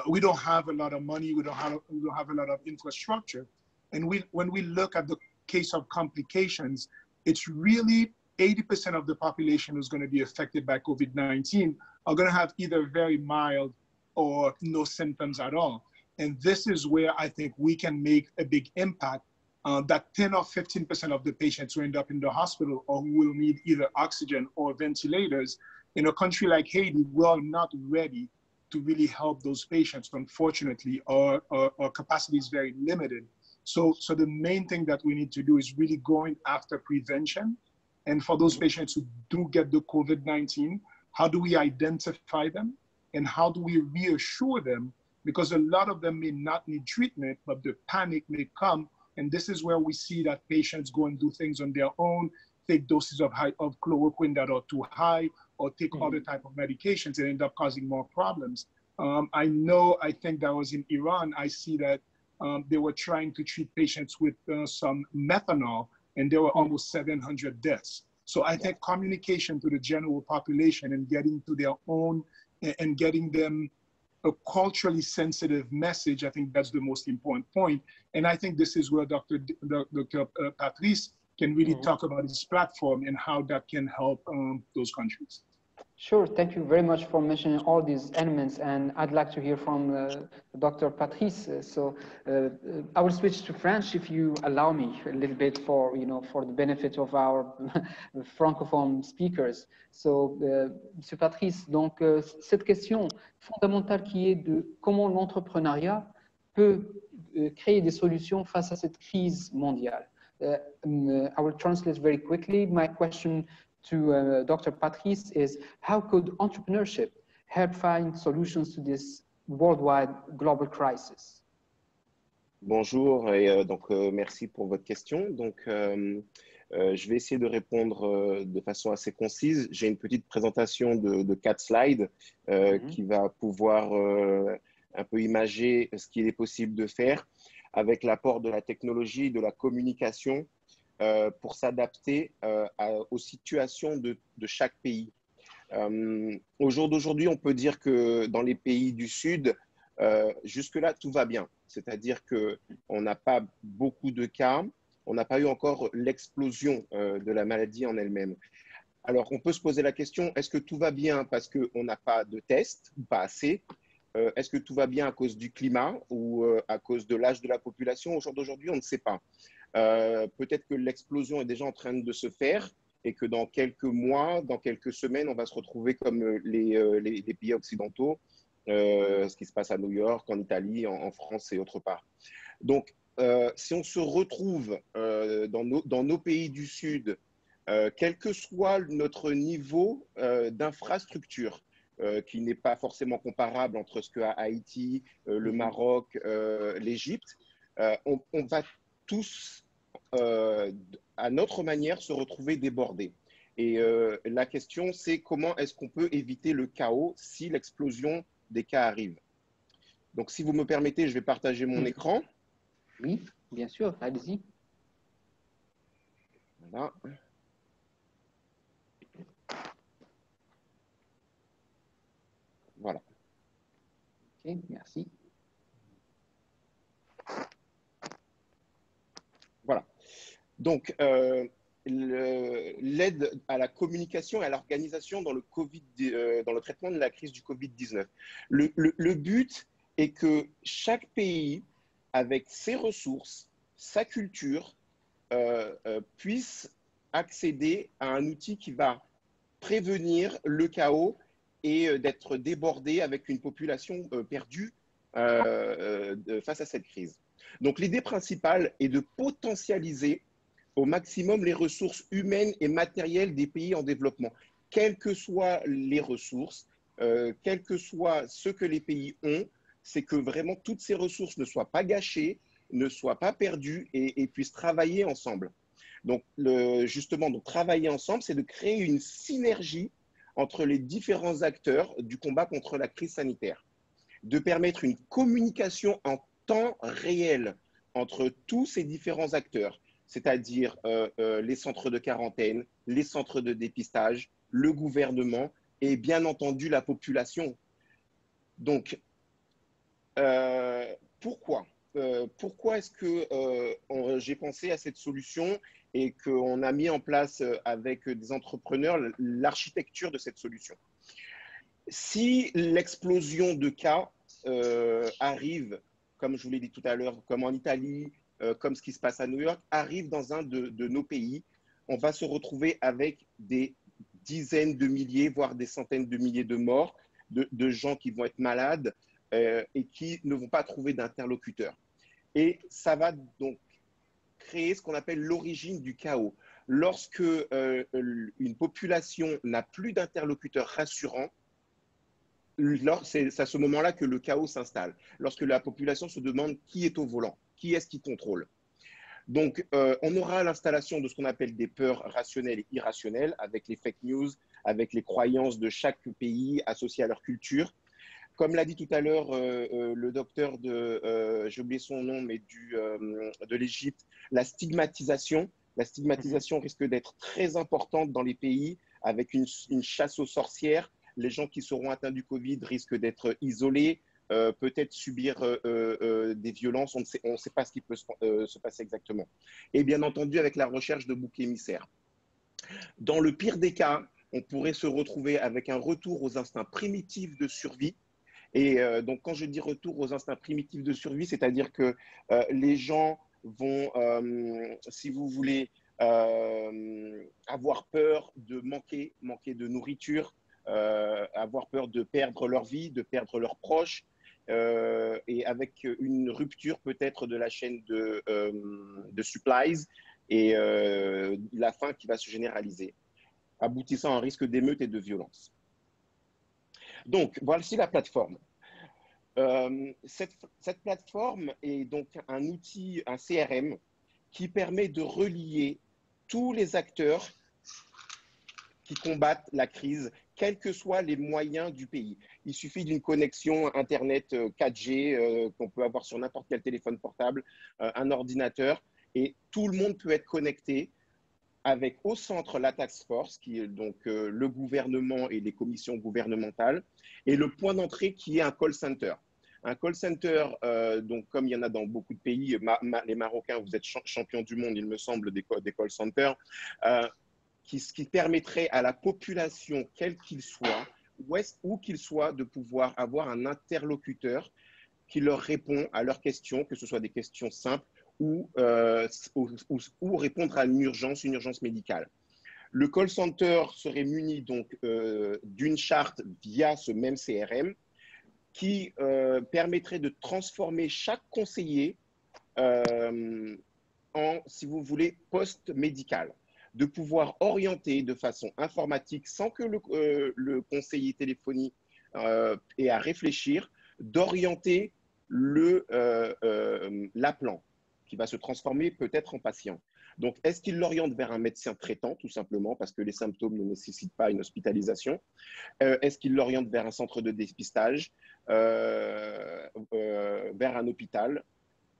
we don't have a lot of money, we don't have a lot of infrastructure. And when we look at the case of complications, it's really 80% of the population who's going to be affected by COVID-19 are going to have either very mild or no symptoms at all. And this is where I think we can make a big impact, that 10 or 15% of the patients who end up in the hospital or who will need either oxygen or ventilators, in a country like Haiti, we are not ready to really help those patients, unfortunately. Our capacity is very limited. So the main thing that we need to do is really going after prevention. And for those patients who do get the COVID-19, how do we identify them? And how do we reassure them? Because a lot of them may not need treatment, but the panic may come. And this is where we see that patients go and do things on their own, take doses of chloroquine that are too high, or take other type of medications and end up causing more problems. I think that was in Iran, I see that they were trying to treat patients with some methanol, and there were almost 700 deaths. So I think communication to the general population and getting to their own and getting them a culturally sensitive message, I think that's the most important point. And I think this is where Dr. Patrice can really talk about his platform and how that can help those countries. Sure, thank you very much for mentioning all these elements, and I'd like to hear from Dr. Patrice. I will switch to French if you allow me a little bit for the benefit of our francophone speakers. Monsieur Patrice, donc cette question fondamentale qui est de comment l'entrepreneuriat peut créer des solutions face à cette crise mondiale. I will translate very quickly. My question to Dr. Patrice is, how could entrepreneurship help find solutions to this worldwide global crisis? Bonjour, et donc merci pour votre question. Donc, je vais essayer de répondre de façon assez concise. J'ai une petite présentation de 4 slides qui va pouvoir un peu imager ce qu'il est possible de faire avec l'apport de la technologie, de la communication, pour s'adapter aux situations de chaque pays. Au jour d'aujourd'hui, on peut dire que dans les pays du Sud, jusque-là, tout va bien. C'est-à-dire qu'on n'a pas beaucoup de cas, on n'a pas eu encore l'explosion de la maladie en elle-même. Alors, on peut se poser la question, est-ce que tout va bien parce qu'on n'a pas de tests ou pas assez? Est-ce que tout va bien à cause du climat ou à cause de l'âge de la population? Au jour d'aujourd'hui, on ne sait pas. Peut-être que l'explosion est déjà en train de se faire et que dans quelques mois, dans quelques semaines, on va se retrouver comme les pays occidentaux, ce qui se passe à New York, en Italie, en France et autre part. Donc, si on se retrouve dans nos pays du Sud, quel que soit notre niveau d'infrastructure, qui n'est pas forcément comparable entre ce qu'a Haïti, le Maroc, l'Égypte, on va tous, à notre manière, se retrouver débordés. Et la question, c'est comment est-ce qu'on peut éviter le chaos si l'explosion des cas arrive. Donc, si vous me permettez, je vais partager mon écran. Oui, bien sûr, allez-y. Voilà. Voilà. Ok, merci. Voilà. Donc, l'aide à la communication et à l'organisation dans le traitement de la crise du Covid-19. Le but est que chaque pays, avec ses ressources, sa culture, puisse accéder à un outil qui va prévenir le chaos et d'être débordé avec une population perdue face à cette crise. Donc, l'idée principale est de potentialiser au maximum les ressources humaines et matérielles des pays en développement, quelles que soient les ressources, quel que soit ce que les pays ont, c'est que vraiment toutes ces ressources ne soient pas gâchées, ne soient pas perdues et puissent travailler ensemble. Donc, justement, donc, travailler ensemble, c'est de créer une synergie entre les différents acteurs du combat contre la crise sanitaire, de permettre une communication en temps réel entre tous ces différents acteurs, c'est-à-dire les centres de quarantaine, les centres de dépistage, le gouvernement et bien entendu la population. Donc, pourquoi est-ce que j'ai pensé à cette solution et qu'on a mis en place avec des entrepreneurs l'architecture de cette solution? Si l'explosion de cas arrive, comme je vous l'ai dit tout à l'heure, comme en Italie, comme ce qui se passe à New York, arrive dans un de nos pays, on va se retrouver avec des dizaines de milliers, voire des centaines de milliers de morts, de gens qui vont être malades et qui ne vont pas trouver d'interlocuteur. Et ça va donc créer ce qu'on appelle l'origine du chaos. Lorsque une population n'a plus d'interlocuteur rassurant, c'est à ce moment-là que le chaos s'installe. Lorsque la population se demande qui est au volant, qui est-ce qui contrôle. Donc, on aura l'installation de ce qu'on appelle des peurs rationnelles et irrationnelles avec les fake news, avec les croyances de chaque pays associées à leur culture. Comme l'a dit tout à l'heure le docteur j'ai oublié son nom, mais de l'Égypte, la stigmatisation. La stigmatisation risque d'être très importante dans les pays avec une chasse aux sorcières. Les gens qui seront atteints du Covid risquent d'être isolés, peut-être subir des violences. On ne sait pas ce qui peut se passer exactement. Et bien entendu, avec la recherche de boucs émissaires. Dans le pire des cas, on pourrait se retrouver avec un retour aux instincts primitifs de survie. Et donc, quand je dis retour aux instincts primitifs de survie, c'est-à-dire que les gens vont, si vous voulez, avoir peur de manquer de nourriture, avoir peur de perdre leur vie, de perdre leurs proches, et avec une rupture peut-être de la chaîne de supplies et la faim qui va se généraliser, aboutissant à un risque d'émeute et de violence. Donc, voici la plateforme. Cette plateforme est donc un outil, un CRM, qui permet de relier tous les acteurs qui combattent la crise, quels que soient les moyens du pays. Il suffit d'une connexion Internet 4G qu'on peut avoir sur n'importe quel téléphone portable, un ordinateur, et tout le monde peut être connecté avec au centre la task force, qui est donc le gouvernement et les commissions gouvernementales, et le point d'entrée qui est un call center. Un call center, donc comme il y en a dans beaucoup de pays, les Marocains, vous êtes champions du monde, il me semble, des call centers, qui permettrait à la population, quel qu'il soit, où qu'il soit, de pouvoir avoir un interlocuteur qui leur répond à leurs questions, que ce soit des questions simples ou répondre à une urgence médicale. Le call center serait muni donc d'une charte via ce même CRM qui permettrait de transformer chaque conseiller en, si vous voulez, poste médical, de pouvoir orienter de façon informatique sans que le conseiller téléphonique ait à réfléchir, d'orienter l'appelant qui va se transformer peut-être en patient. Donc, est-ce qu'il l'oriente vers un médecin traitant, tout simplement, parce que les symptômes ne nécessitent pas une hospitalisation? Est-ce qu'il l'oriente vers un centre de dépistage, vers un hôpital?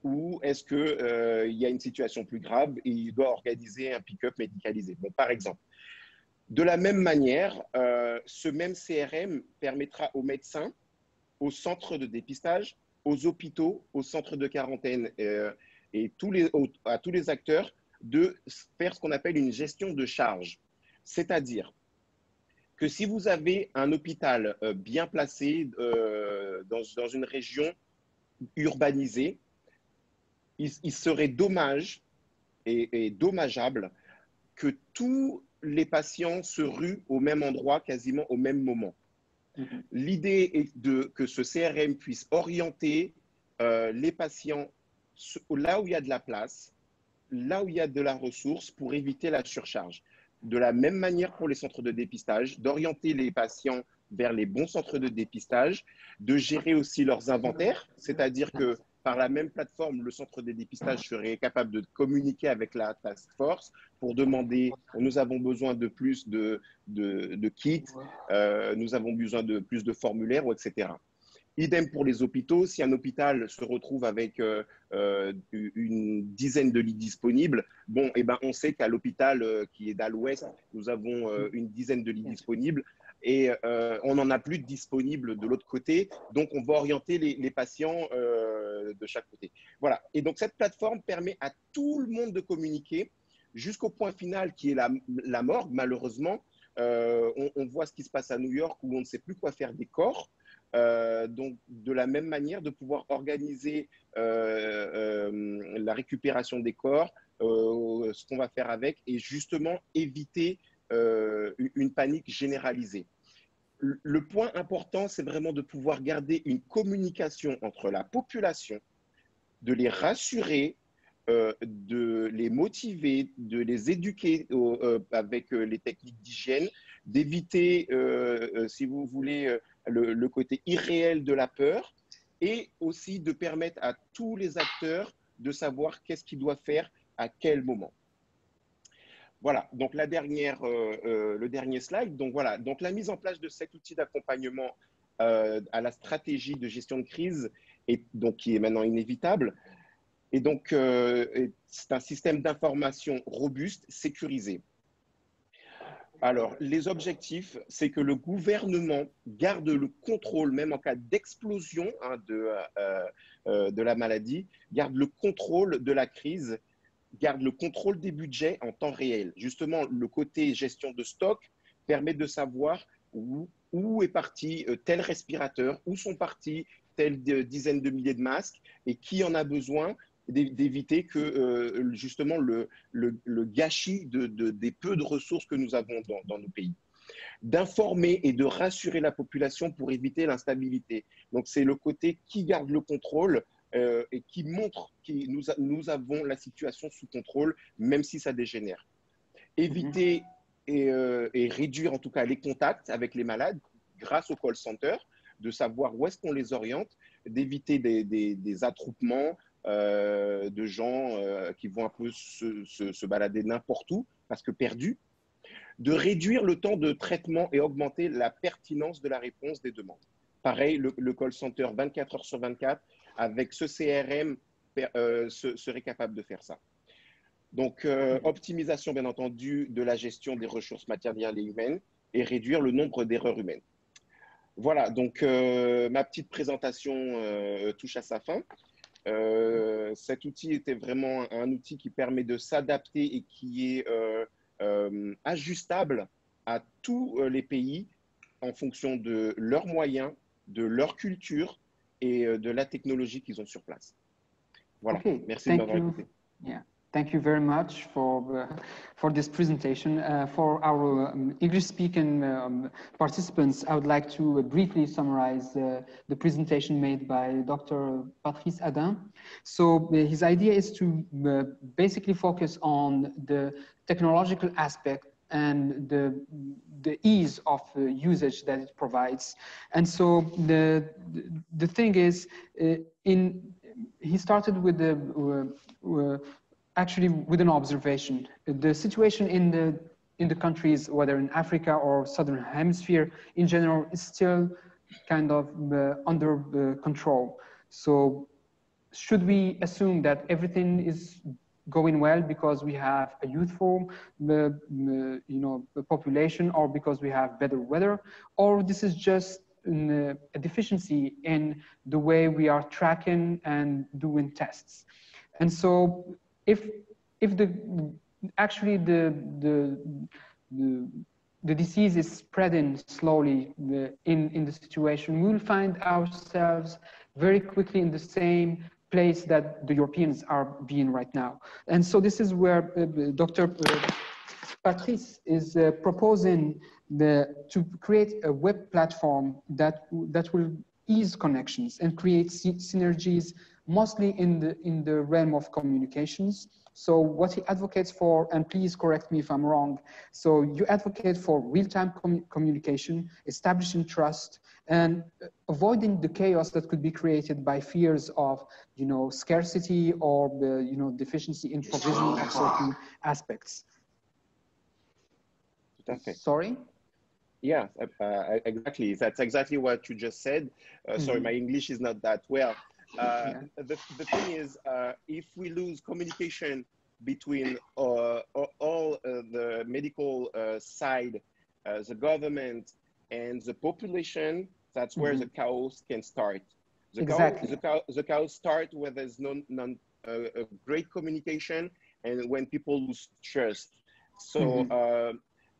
Ou est-ce qu'il y a une situation plus grave et il doit organiser un pick-up médicalisé? Bon, par exemple. De la même manière, ce même CRM permettra aux médecins, aux centres de dépistage, aux hôpitaux, aux centres de quarantaine et à tous les acteurs de faire ce qu'on appelle une gestion de charge. C'est-à-dire que si vous avez un hôpital bien placé dans une région urbanisée, il serait dommage et dommageable que tous les patients se ruent au même endroit, quasiment au même moment. L'idée est que ce CRM puisse orienter les patients là où il y a de la place, là où il y a de la ressource pour éviter la surcharge. De la même manière pour les centres de dépistage, d'orienter les patients vers les bons centres de dépistage, de gérer aussi leurs inventaires, c'est-à-dire que par la même plateforme, le centre de dépistage serait capable de communiquer avec la task force pour demander, nous avons besoin de plus de kits, nous avons besoin de plus de formulaires, etc. Idem pour les hôpitaux. Si un hôpital se retrouve avec une dizaine de lits disponibles, bon, eh ben, on sait qu'à l'hôpital qui est à l'ouest, nous avons une dizaine de lits disponibles et on n'en a plus de disponibles de l'autre côté. Donc, on va orienter les patients de chaque côté. Voilà. Et donc, cette plateforme permet à tout le monde de communiquer jusqu'au point final qui est la morgue. Malheureusement, on voit ce qui se passe à New York où on ne sait plus quoi faire des corps. Donc, de la même manière, de pouvoir organiser la récupération des corps, ce qu'on va faire avec, et justement éviter une panique généralisée. Le point important, c'est vraiment de pouvoir garder une communication entre la population, de les rassurer, de les motiver, de les éduquer avec les techniques d'hygiène, d'éviter, si vous voulez, le côté irréel de la peur, et aussi de permettre à tous les acteurs de savoir qu'est-ce qu'ils doivent faire à quel moment. Voilà, donc le dernier slide. Donc voilà, donc la mise en place de cet outil d'accompagnement à la stratégie de gestion de crise, donc qui est maintenant inévitable. Et donc, c'est un système d'information robuste, sécurisé. Alors, les objectifs, c'est que le gouvernement garde le contrôle, même en cas d'explosion de la maladie, garde le contrôle de la crise, garde le contrôle des budgets en temps réel. Justement, le côté gestion de stock permet de savoir où est parti tel respirateur, où sont partis telle dizaine de milliers de masques et qui en a besoin, d'éviter que justement le gâchis des peu de ressources que nous avons dans nos pays. D'informer et de rassurer la population pour éviter l'instabilité. Donc, c'est le côté qui garde le contrôle et qui montre que nous avons la situation sous contrôle, même si ça dégénère. Éviter et réduire en tout cas les contacts avec les malades grâce au call center, de savoir où est-ce qu'on les oriente, d'éviter des attroupements de gens qui vont un peu se balader n'importe où parce que perdus, de réduire le temps de traitement et augmenter la pertinence de la réponse des demandes. Pareil, le call center 24 heures sur 24 avec ce CRM serait capable de faire ça. Donc, optimisation, bien entendu, de la gestion des ressources matérielles et humaines et réduire le nombre d'erreurs humaines. Voilà, donc ma petite présentation touche à sa fin. Cet outil était vraiment un outil qui permet de s'adapter et qui est ajustable à tous les pays en fonction de leurs moyens, de leur culture et de la technologie qu'ils ont sur place. Voilà, Okay, merci de m'avoir écouté. Yeah. Thank you very much for this presentation. For our English-speaking participants, I would like to briefly summarize the presentation made by Dr. Patrice Adin. So his idea is to basically focus on the technological aspect and the ease of usage that it provides. And so the thing is, he started with actually with an observation. The situation in the countries, whether in Africa or Southern Hemisphere in general, is still kind of under control. So should we assume that everything is going well because we have a youthful population, or because we have better weather, or this is just a deficiency in the way we are tracking and doing tests? And so if actually the disease is spreading slowly in the situation, we will find ourselves very quickly in the same place that the Europeans are being right now. And so this is where Dr. Patrice is proposing to create a web platform that will ease connections and create synergies, mostly in the realm of communications. So what he advocates for, and please correct me if I'm wrong, so you advocate for real-time communication, establishing trust, and avoiding the chaos that could be created by fears of, scarcity or deficiency in provisioning of certain aspects. Sorry? Yeah, exactly. That's exactly what you just said. Sorry, my English is not that well. The thing is, if we lose communication between all the medical side, the government, and the population, that's where the chaos can start. The chaos starts where there's great communication and when people lose trust. So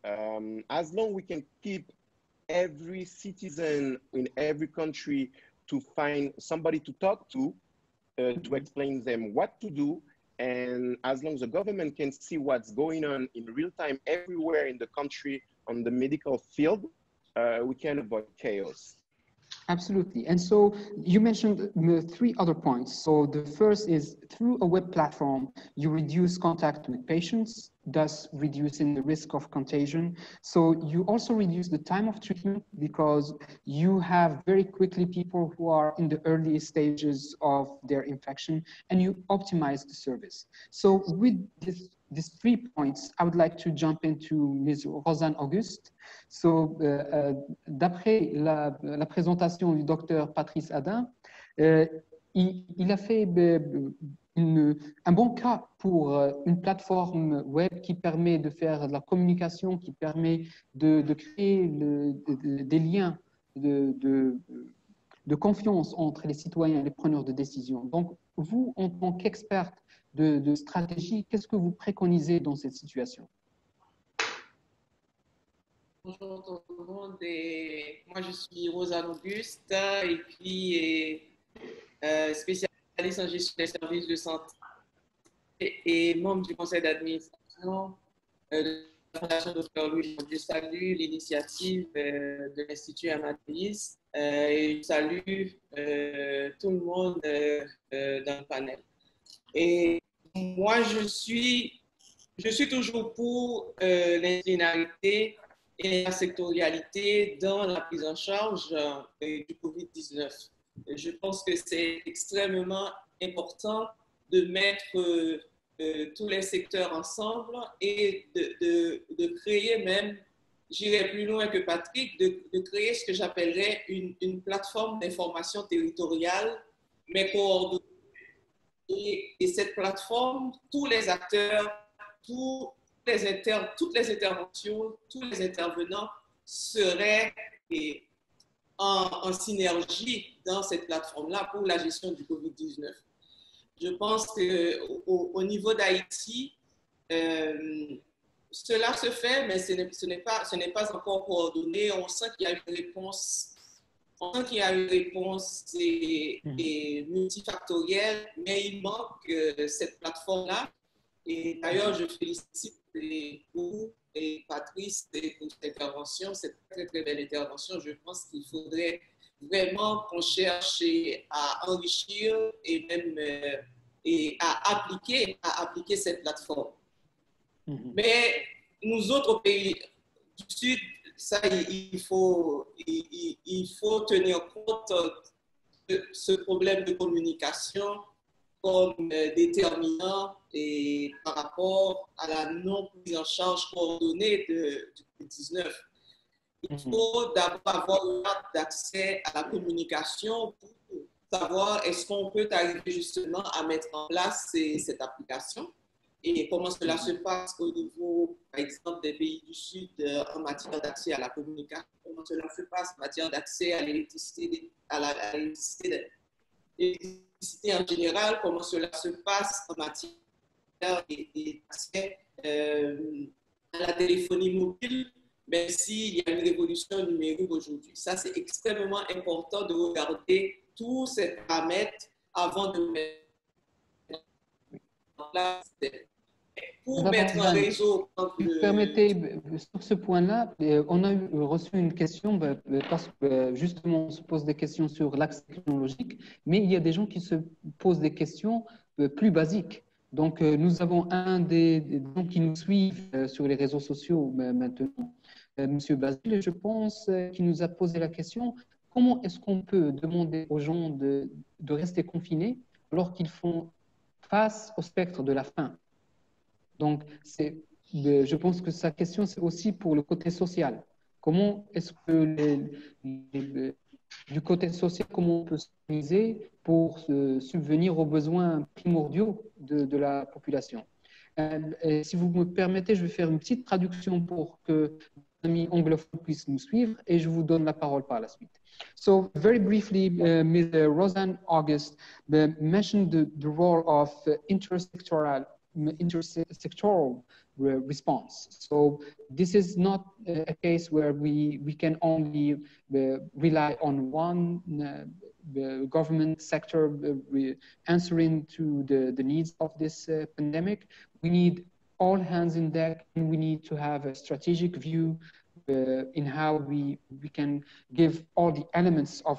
as long as we can keep every citizen in every country to find somebody to talk to explain them what to do, and as long as the government can see what's going on in real time everywhere in the country on the medical field, we can avoid chaos. Absolutely. And so you mentioned 3 other points. So the first is, through a web platform, you reduce contact with patients, thus reducing the risk of contagion. So you also reduce the time of treatment because you have very quickly people who are in the early stages of their infection, and you optimize the service. So with these 3 points, I would like to jump into Ms. Rosanne Auguste. So, d'après la présentation du docteur Patrice Adin, il a fait un bon cas pour une plateforme web qui permet de faire de la communication, qui permet de créer des liens de confiance entre les citoyens et les preneurs de décision. Donc, vous, en tant qu'experte de stratégie, qu'est-ce que vous préconisez dans cette situation? Bonjour tout le monde, et moi je suis Rosanne Auguste et puis spécialiste en gestion des services de santé et membre du conseil d'administration de la Fondation Dr Louis. Je salue l'initiative de l'Institut Amadeus et je salue tout le monde dans le panel. Et moi je suis toujours pour l'interdisciplinarité et la sectorialité dans la prise en charge du COVID-19. Je pense que c'est extrêmement important de mettre tous les secteurs ensemble et de créer même, j'irai plus loin que Patrick, de créer ce que j'appellerais une plateforme d'information territoriale, mais coordonnée et cette plateforme, tous les acteurs, toutes les interventions, tous les intervenants seraient en synergie dans cette plateforme-là pour la gestion du Covid-19. Je pense qu'au niveau d'Haïti, cela se fait, mais ce n'est pas encore coordonné. On sent qu'il y a une réponse. On sent qu'il y a une réponse multifactorielle, mais il manque cette plateforme-là. Et d'ailleurs, je félicite vous et Patrice pour cette intervention, cette très, très belle intervention. Je pense qu'il faudrait vraiment qu'on cherche à enrichir et même et à appliquer cette plateforme. Mais nous autres pays du Sud, ça, il faut tenir compte de ce problème de communication comme déterminant et par rapport à la non-prise en charge coordonnée du Covid-19. Il faut d'abord avoir un acte d'accès à la communication pour savoir est-ce qu'on peut arriver justement à mettre en place cette application et comment cela se passe au niveau, par exemple, des pays du Sud en matière d'accès à la communication, comment cela se passe en matière d'accès à l'électricité, en général, comment cela se passe en matière d'accès à la téléphonie mobile, même s'il y a une révolution numérique aujourd'hui. Ça, c'est extrêmement important de regarder tous ces paramètres avant de mettre en place pour mettre un réseau. Permettez, sur ce point-là, on a reçu une question parce que justement, on se pose des questions sur l'axe technologique, mais il y a des gens qui se posent des questions plus basiques. Donc, nous avons un des gens qui nous suivent sur les réseaux sociaux maintenant, Monsieur Basile, je pense, qui nous a posé la question, comment est-ce qu'on peut demander aux gens de rester confinés alors qu'ils font face au spectre de la faim? Donc, je pense que sa question, c'est aussi pour le côté social. Comment est-ce que du côté social, comment on peut s'organiser pour subvenir aux besoins primordiaux de la population? Et si vous me permettez, je vais faire une petite traduction pour que les amis anglophones puissent nous suivre et je vous donne la parole par la suite. So, very briefly, Ms. Rosanne August mentioned the role of intersectoral response. So this is not a case where we can only rely on one government sector answering to the needs of this pandemic. We need all hands in deck, and we need to have a strategic view in how we can give all the elements of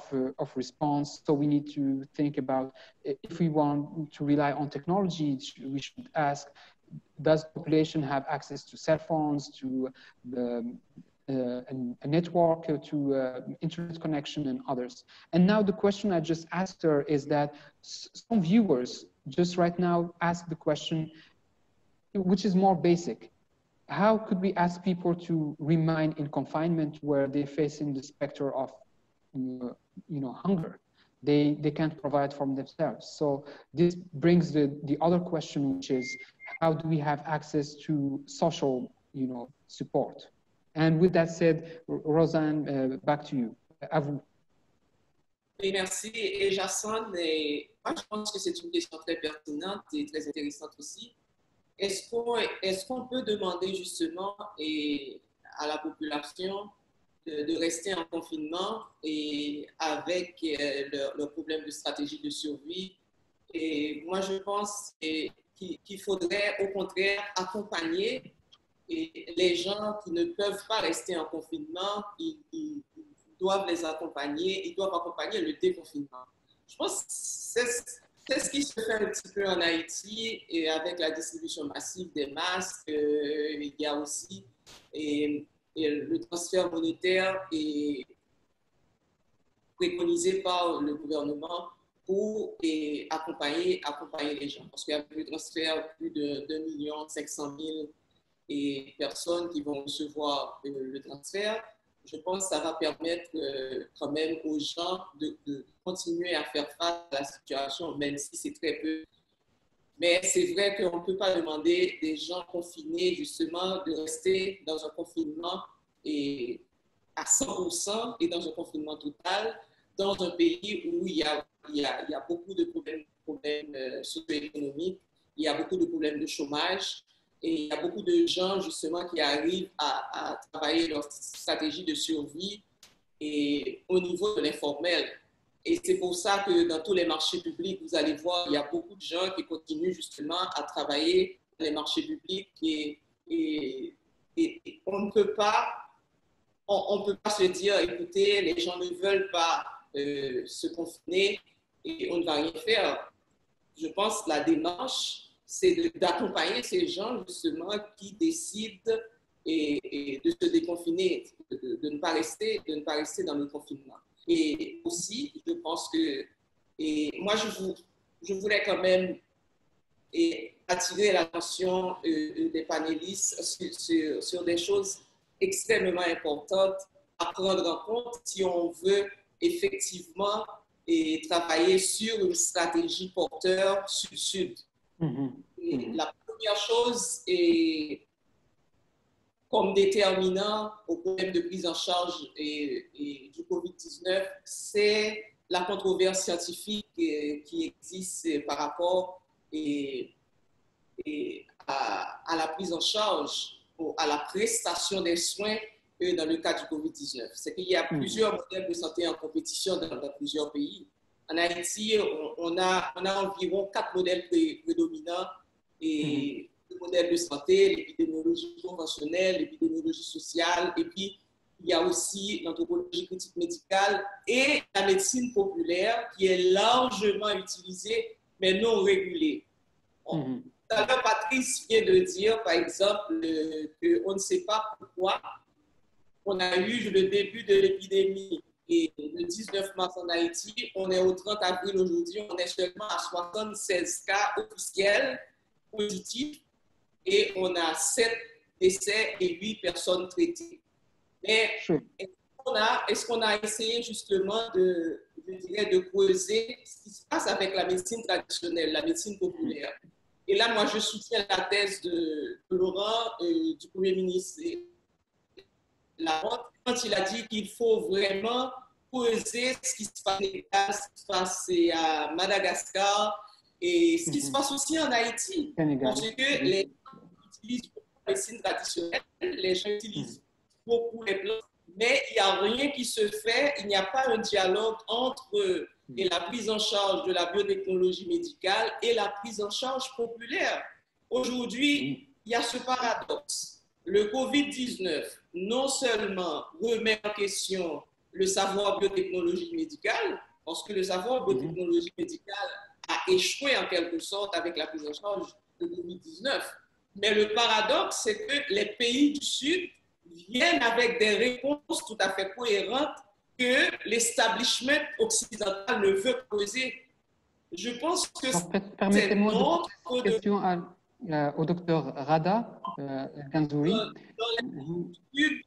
response. So we need to think about if we want to rely on technology, we should ask, does the population have access to cell phones, to a network, to internet connection and others? And now the question I just asked her is that some viewers just right now ask the question, which is more basic. How could we ask people to remain in confinement where they're facing the specter of, hunger? They can't provide for themselves. So this brings the other question, which is, how do we have access to social, support? And with that said, Rosanne, back to you. À vous. Oui, merci. Et Jason, moi, je pense que c'est une question très pertinente et très intéressante aussi. Est-ce qu'on peut demander justement à la population de rester en confinement et avec le problème de stratégie de survie? Et moi, je pense qu'il faudrait au contraire accompagner les gens qui ne peuvent pas rester en confinement. Ils doivent les accompagner, ils doivent accompagner le déconfinement. Je pense que c'est ce qui se fait un petit peu en Haïti et avec la distribution massive des masques. Il y a aussi le transfert monétaire est préconisé par le gouvernement pour accompagner les gens. Parce qu'il y a plus de transfert, plus de 2 500 000 personnes qui vont recevoir le transfert. Je pense que ça va permettre quand même aux gens de continuer à faire face à la situation, même si c'est très peu. Mais c'est vrai qu'on ne peut pas demander des gens confinés, justement, de rester dans un confinement à 100% et dans un confinement total, dans un pays où il y a beaucoup de problèmes socio-économiques, il y a beaucoup de problèmes de chômage, et il y a beaucoup de gens, justement, qui arrivent à travailler leur stratégie de survie et au niveau de l'informel. Et c'est pour ça que dans tous les marchés publics, vous allez voir, il y a beaucoup de gens qui continuent justement à travailler dans les marchés publics et on ne peut pas, se dire, écoutez, les gens ne veulent pas se confiner et on ne va rien faire. Je pense que la démarche, c'est d'accompagner ces gens justement qui décident et de se déconfiner, de ne pas rester dans le confinement. Et aussi, je pense que, moi, je voulais quand même attirer l'attention des panélistes sur des choses extrêmement importantes à prendre en compte si on veut effectivement travailler sur une stratégie porteur sud-sud. La première chose est comme déterminant au problème de prise en charge du COVID-19, c'est la controverse scientifique qui existe par rapport à la prise en charge, à la prestation des soins dans le cas du COVID-19. C'est qu'il y a plusieurs modèles de santé en compétition dans plusieurs pays. En Haïti, on a environ 4 modèles prédominants et le modèle de santé, l'épidémiologie conventionnelle, l'épidémiologie sociale, et puis il y a aussi l'anthropologie critique médicale et la médecine populaire qui est largement utilisée mais non régulée. Tout à l'heure, Patrice vient de dire, par exemple, qu'on ne sait pas pourquoi on a eu le début de l'épidémie et le 19 mars en Haïti, on est au 30 avril aujourd'hui, on est seulement à 76 cas officiels positifs et on a 7 décès et 8 personnes traitées. Mais est-ce qu'on a essayé justement de creuser ce qui se passe avec la médecine traditionnelle, la médecine populaire? Et là, moi, je soutiens la thèse de Laurent, du Premier ministre, quand il a dit qu'il faut vraiment creuser ce qui se passe à Madagascar et ce qui se passe aussi en Haïti. Parce que les gens utilisent beaucoup la médecine traditionnelle, les gens utilisent beaucoup les plantes, mais il n'y a rien qui se fait, il n'y a pas un dialogue entre la prise en charge de la biotechnologie médicale et la prise en charge populaire. Aujourd'hui, il y a ce paradoxe. Le COVID-19, non seulement remet en question le savoir biotechnologie médicale, parce que le savoir biotechnologie médicale a échoué en quelque sorte avec la prise en charge de COVID-19. Mais le paradoxe, c'est que les pays du Sud viennent avec des réponses tout à fait cohérentes que l'establishment occidental ne veut poser. Je pense que permettez-moi de poser une question au docteur Rada Ganzouri. Dans l'étude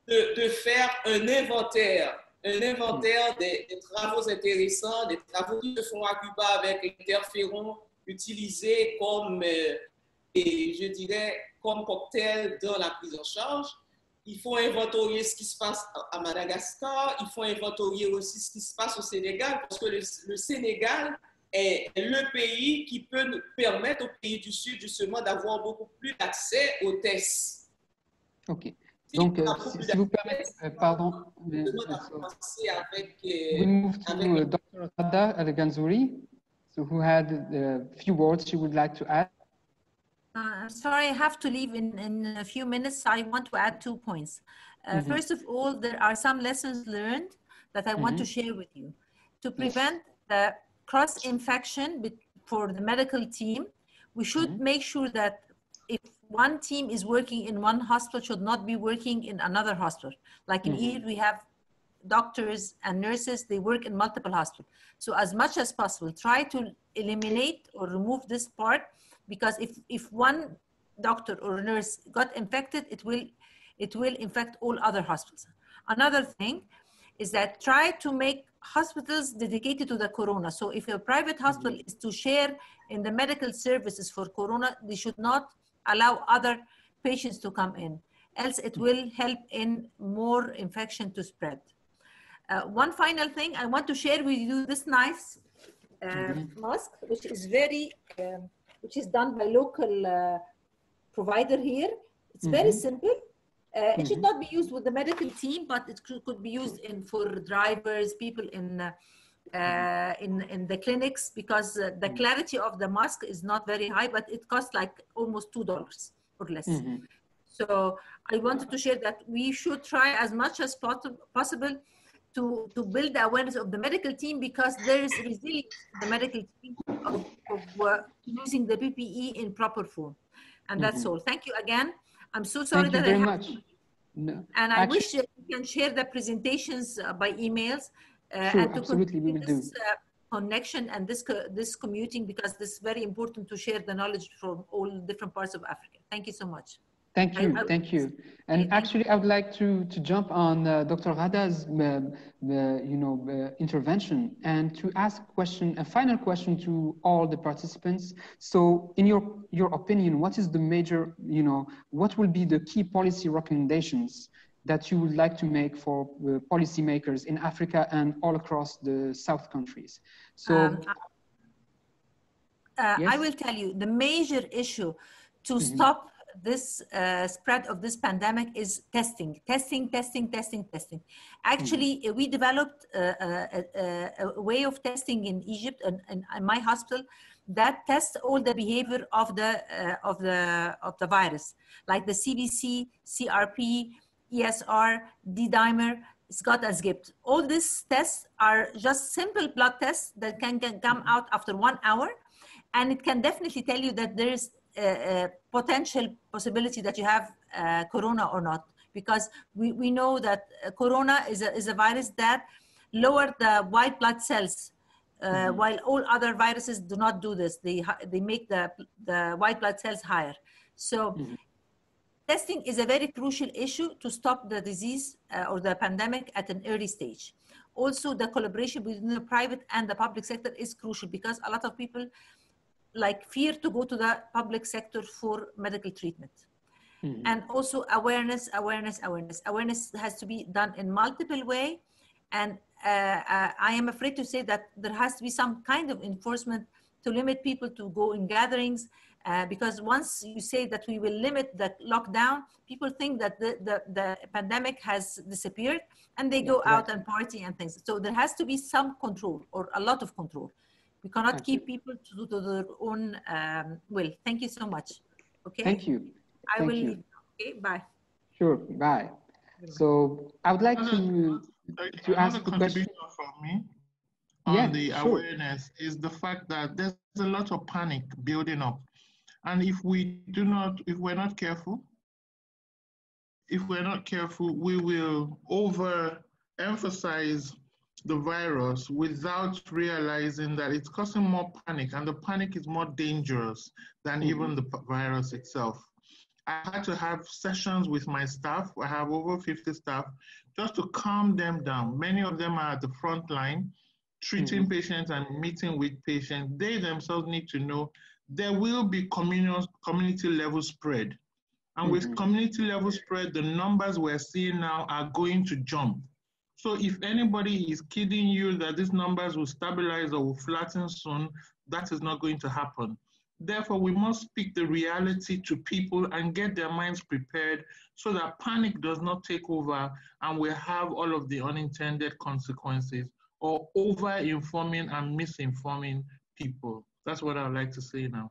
de faire un inventaire des travaux intéressants, des travaux qui se font à Cuba avec l'interféron utilisé comme, je dirais, comme cocktail dans la prise en charge. Il faut inventorier ce qui se passe à Madagascar, il faut inventorier aussi ce qui se passe au Sénégal, parce que le Sénégal est le pays qui peut nous permettre aux pays du Sud justement d'avoir beaucoup plus d'accès aux tests. OK. Donc, si vous permettez, pardon. We move to Dr. Rada Ganzouri, who had a few words she would like to add. I'm sorry, I have to leave in a few minutes. I want to add 2 points. First of all, there are some lessons learned that I want to share with you. To prevent the cross-infection for the medical team, we should make sure that if one team is working in one hospital, should not be working in another hospital. Like in here, we have doctors and nurses, they work in multiple hospitals. So as much as possible, try to eliminate or remove this part, because if one doctor or nurse got infected, it will infect all other hospitals. Another thing is that try to make hospitals dedicated to the corona. So if a private hospital is to share in the medical services for corona, they should not allow other patients to come in, else it will help in more infection to spread. One final thing, I want to share with you this nice mask, which is which is done by local provider here. It's very simple. It should not be used with the medical team, but it could be used for drivers, people in the clinics, because the clarity of the mask is not very high, but it costs like almost $2 or less. So I wanted to share that we should try as much as possible to build the awareness of the medical team, because there is resilience in the medical team of using the PPE in proper form. And that's all. Thank you again. I'm so sorry that I have to. No, and I wish you can share the presentations by emails and to continue this connection and this commuting, because this is very important to share the knowledge from all different parts of Africa. Thank you so much. Thank you, thank you. And actually, I would like to jump on Dr. Ghada's intervention and to ask a final question to all the participants. So, in your opinion, what is the major, what will be the key policy recommendations that you would like to make for policymakers in Africa and all across the South countries? So, yes? I will tell you the major issue to stop this spread of this pandemic is testing. Actually, we developed a way of testing in Egypt and in my hospital that tests all the behavior of the virus, like the CBC, CRP, ESR, D-dimer, SCOT and SGIPT. All these tests are just simple blood tests that can come out after 1 hour, and it can definitely tell you that there is a potential possibility that you have corona or not, because we know that corona is a virus that lower the white blood cells, while all other viruses do not do this. They make the white blood cells higher. So testing is a very crucial issue to stop the disease or the pandemic at an early stage. Also, the collaboration between the private and the public sector is crucial, because a lot of people fear to go to the public sector for medical treatment. And also awareness has to be done in multiple ways. And I am afraid to say that there has to be some kind of enforcement to limit people to go in gatherings, because once you say that we will limit the lockdown, people think that the pandemic has disappeared and they go out and party and things. So there has to be some control, or a lot of control. We cannot keep people to their own will. Thank you so much. Okay. Thank you. I will leave. Okay. Bye. Sure. Bye. So I would like to ask a question from me on the awareness is the fact that there's a lot of panic building up, and if we're not careful, we will overemphasize the virus without realizing that it's causing more panic, and the panic is more dangerous than even the virus itself. I had to have sessions with my staff. I have over 50 staff, just to calm them down. Many of them are at the front line, treating patients and meeting with patients. They themselves need to know there will be community level spread. And with community level spread, the numbers we're seeing now are going to jump. So if anybody is kidding you that these numbers will stabilize or will flatten soon, that is not going to happen. Therefore, we must speak the reality to people and get their minds prepared so that panic does not take over and we have all of the unintended consequences or over-informing and misinforming people. That's what I would like to say now.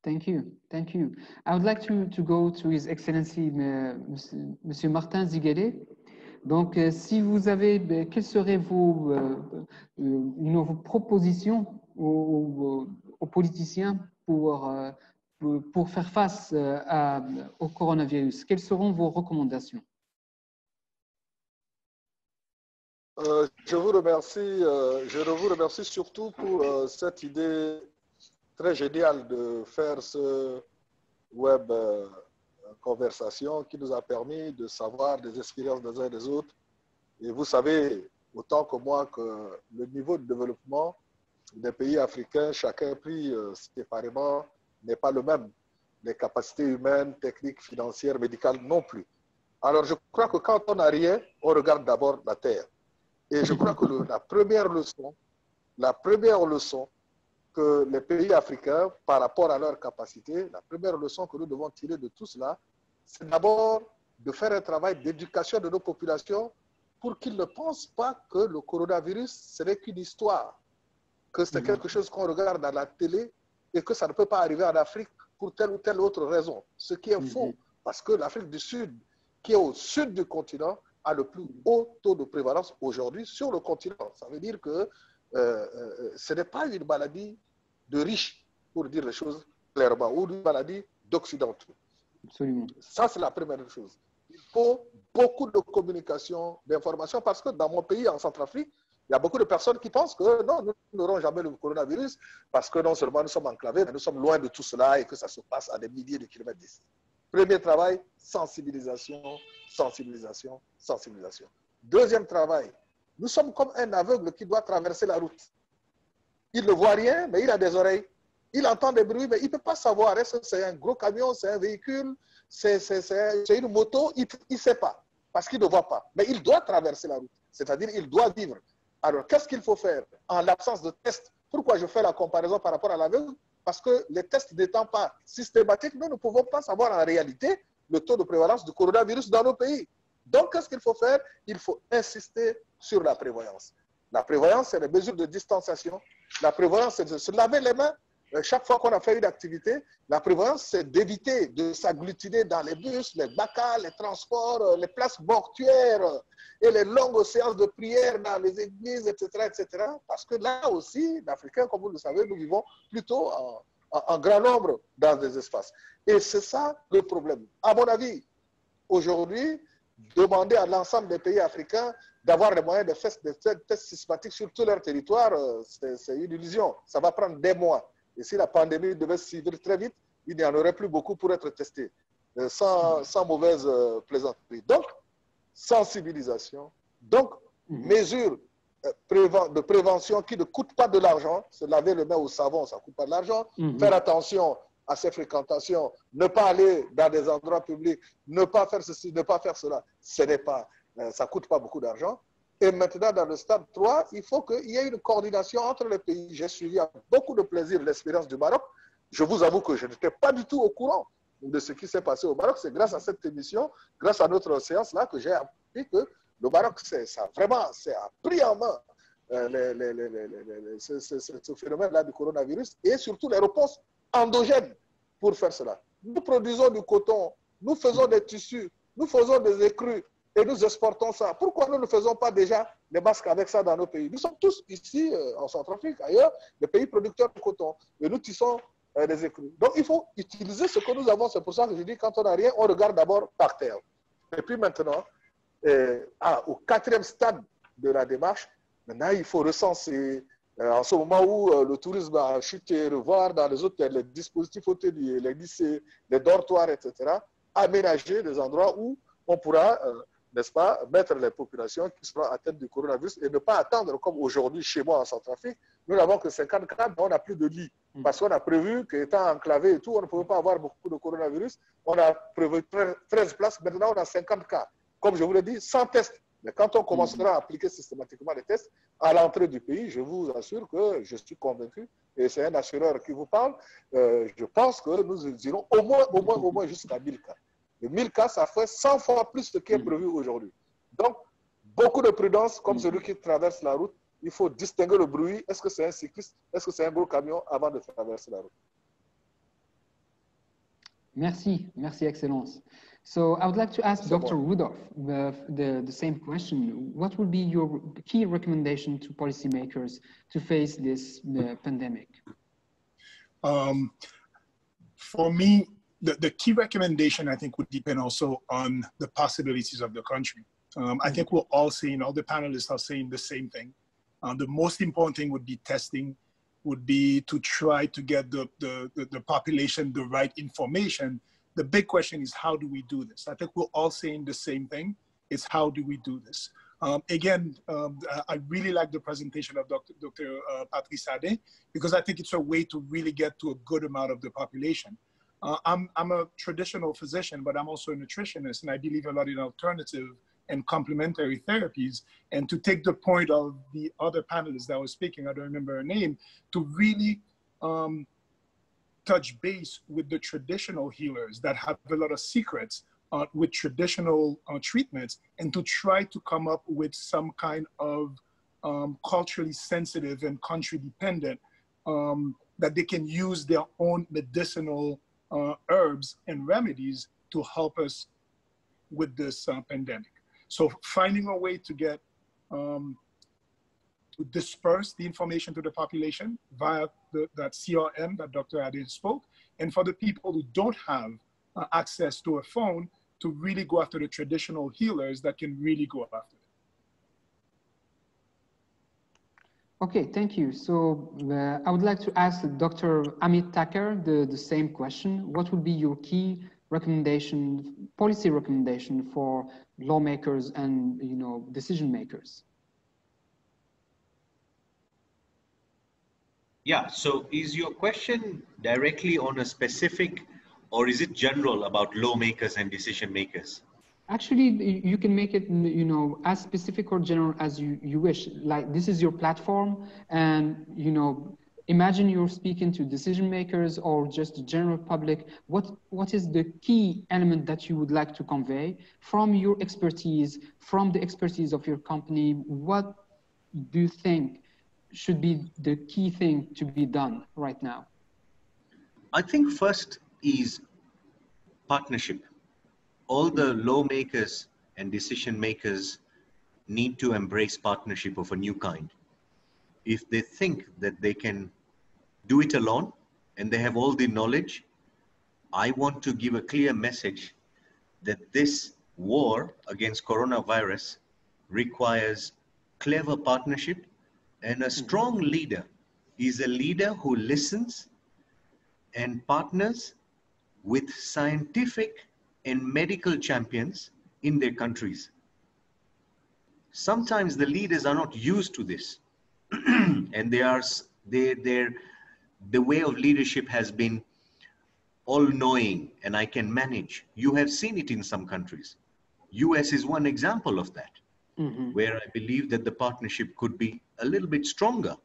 Thank you. Thank you. I would like to go to His Excellency, Monsieur Martin Ziguélé. Donc, si vous avez, quelles seraient vos propositions aux politiciens pour faire face au coronavirus? Quelles seront vos recommandations? Je vous remercie surtout pour cette idée très géniale de faire ce web conversation qui nous a permis de savoir des expériences des uns et des autres Et vous savez autant que moi que le niveau de développement des pays africains, chacun pris séparément, n'est pas le même. Les capacités humaines, techniques, financières, médicales non plus. Alors je crois que quand on n'a rien, on regarde d'abord la terre. Et je crois que la première leçon que les pays africains, par rapport à leur capacité, la première leçon que nous devons tirer de tout cela, c'est d'abord de faire un travail d'éducation de nos populations pour qu'ils ne pensent pas que le coronavirus, ce n'est qu'une histoire, que c'est quelque chose qu'on regarde à la télé et que ça ne peut pas arriver en Afrique pour telle ou telle autre raison. Ce qui est faux, parce que l'Afrique du Sud, qui est au sud du continent, a le plus haut taux de prévalence aujourd'hui sur le continent. Ça veut dire que ce n'est pas une maladie de riches, pour dire les choses clairement, ou une maladie d'occidentaux. Absolument. Ça, c'est la première chose. Il faut beaucoup de communication, d'information, parce que dans mon pays, en Centrafrique, il y a beaucoup de personnes qui pensent que non, nous n'aurons jamais le coronavirus, parce que non seulement nous sommes enclavés, mais nous sommes loin de tout cela et que ça se passe à des milliers de kilomètres d'ici. Premier travail, sensibilisation, sensibilisation, sensibilisation. Deuxième travail, nous sommes comme un aveugle qui doit traverser la route. Il ne voit rien, mais il a des oreilles. Il entend des bruits, mais il ne peut pas savoir. Est-ce que c'est un gros camion, c'est un véhicule, c'est une moto? Il ne sait pas, parce qu'il ne voit pas. Mais il doit traverser la route, c'est-à-dire il doit vivre. Alors, qu'est-ce qu'il faut faire en l'absence de tests? Pourquoi je fais la comparaison par rapport à l'aveugle? Parce que les tests n'étant pas systématiques, nous ne pouvons pas savoir en réalité le taux de prévalence du coronavirus dans nos pays. Donc, qu'est-ce qu'il faut faire? Il faut insister sur la prévoyance. La prévoyance, c'est les mesures de distanciation. La prévoyance, c'est de se laver les mains chaque fois qu'on a fait une activité. La prévoyance, c'est d'éviter de s'agglutiner dans les bus, les bacas, les transports, les places mortuaires et les longues séances de prière dans les églises, etc., etc. Parce que là aussi, l'Africain, comme vous le savez, nous vivons plutôt en grand nombre dans des espaces. Et c'est ça le problème. À mon avis, aujourd'hui, demander à l'ensemble des pays africains d'avoir les moyens de faire des tests systématiques sur tout leur territoire, c'est une illusion. Ça va prendre des mois. Et si la pandémie devait se suivre très vite, il n'y en aurait plus beaucoup pour être testés, sans mauvaise plaisanterie. Donc, sensibilisation, donc mesures de prévention qui ne coûtent pas de l'argent. Se laver les mains au savon, ça ne coûte pas de l'argent. Faire attention à ses fréquentations, ne pas aller dans des endroits publics, ne pas faire ceci, ne pas faire cela. Ça ne coûte pas beaucoup d'argent. Et maintenant, dans le stade 3, il faut qu'il y ait une coordination entre les pays. J'ai suivi avec beaucoup de plaisir l'expérience du Maroc. Je vous avoue que je n'étais pas du tout au courant de ce qui s'est passé au Maroc. C'est grâce à cette émission, grâce à notre séance-là, que j'ai appris que le Maroc, ça a pris en main ce phénomène-là du coronavirus et surtout les réponses endogènes pour faire cela. Nous produisons du coton, nous faisons des tissus, nous faisons des écrus et nous exportons ça. Pourquoi nous ne faisons pas déjà des masques avec ça dans nos pays? Nous sommes tous ici, en Centrafrique, ailleurs, des pays producteurs de coton. Et nous tissons des écrus. Donc, il faut utiliser ce que nous avons. C'est pour ça que je dis, quand on n'a rien, on regarde d'abord par terre. Et puis maintenant, au 4e stade de la démarche, maintenant, il faut recenser. En ce moment où le tourisme a chuté, revoir dans les autres les dispositifs hôteliers, les lycées, les dortoirs, etc., aménager des endroits où on pourra, n'est-ce pas, mettre les populations qui seront atteintes du coronavirus et ne pas attendre, comme aujourd'hui chez moi en Centrafrique, nous n'avons que 50 cas, mais on n'a plus de lits. Parce qu'on a prévu qu'étant enclavé et tout, on ne pouvait pas avoir beaucoup de coronavirus. On a prévu 13 places, maintenant on a 50 cas. Comme je vous l'ai dit, sans test. Mais quand on commencera à appliquer systématiquement les tests à l'entrée du pays, je vous assure que je suis convaincu, et c'est un assureur qui vous parle, je pense que nous irons au moins jusqu'à 1000 cas. Et 1000 cas, ça fait 100 fois plus ce qui est prévu aujourd'hui. Donc, beaucoup de prudence, comme celui qui traverse la route. Il faut distinguer le bruit. Est-ce que c'est un cycliste? Est-ce que c'est un gros camion avant de traverser la route? Merci, Excellence. So I would like to ask Dr. Rudolph the same question. What would be your key recommendation to policymakers to face this pandemic? For me, the key recommendation, I think, would depend also on the possibilities of the country. I think we're all saying, all the panelists are saying the same thing. The most important thing would be testing, would be to try to get the population the right information. The big question is, how do we do this? I think we're all saying the same thing. It's how do we do this? I really like the presentation of Dr. Patrice Ade, because I think it's a way to really get to a good amount of the population. I'm a traditional physician, but I'm also a nutritionist, and I believe a lot in alternative and complementary therapies. And to take the point of the other panelists that was speaking, I don't remember her name, to really touch base with the traditional healers that have a lot of secrets with traditional treatments, and to try to come up with some kind of culturally sensitive and country dependent, that they can use their own medicinal herbs and remedies to help us with this pandemic. So finding a way to get, to disperse the information to the population via that CRM that Dr. Ade spoke, and for the people who don't have access to a phone, to really go after the traditional healers that can really go after them. Okay, thank you. So I would like to ask Dr. Amit Taker the same question. What would be your key recommendation, policy recommendation for lawmakers and decision makers? Yeah, so is your question directly on a specific, or is it general about lawmakers and decision makers? Actually, you can make it, as specific or general as you wish. Like, this is your platform, and, imagine you're speaking to decision makers or just the general public. What is the key element that you would like to convey from your expertise, from the expertise of your company? What do you think should be the key thing to be done right now? I think first is partnership. All the lawmakers and decision makers need to embrace partnership of a new kind. If they think that they can do it alone and they have all the knowledge, I want to give a clear message that this war against coronavirus requires clever partnership, and a strong leader is a leader who listens and partners with scientific and medical champions in their countries. Sometimes the leaders are not used to this, and the way of leadership has been all-knowing and I can manage. You have seen it in some countries. US is one example of that, where I believe that the partnership could be a little bit stronger.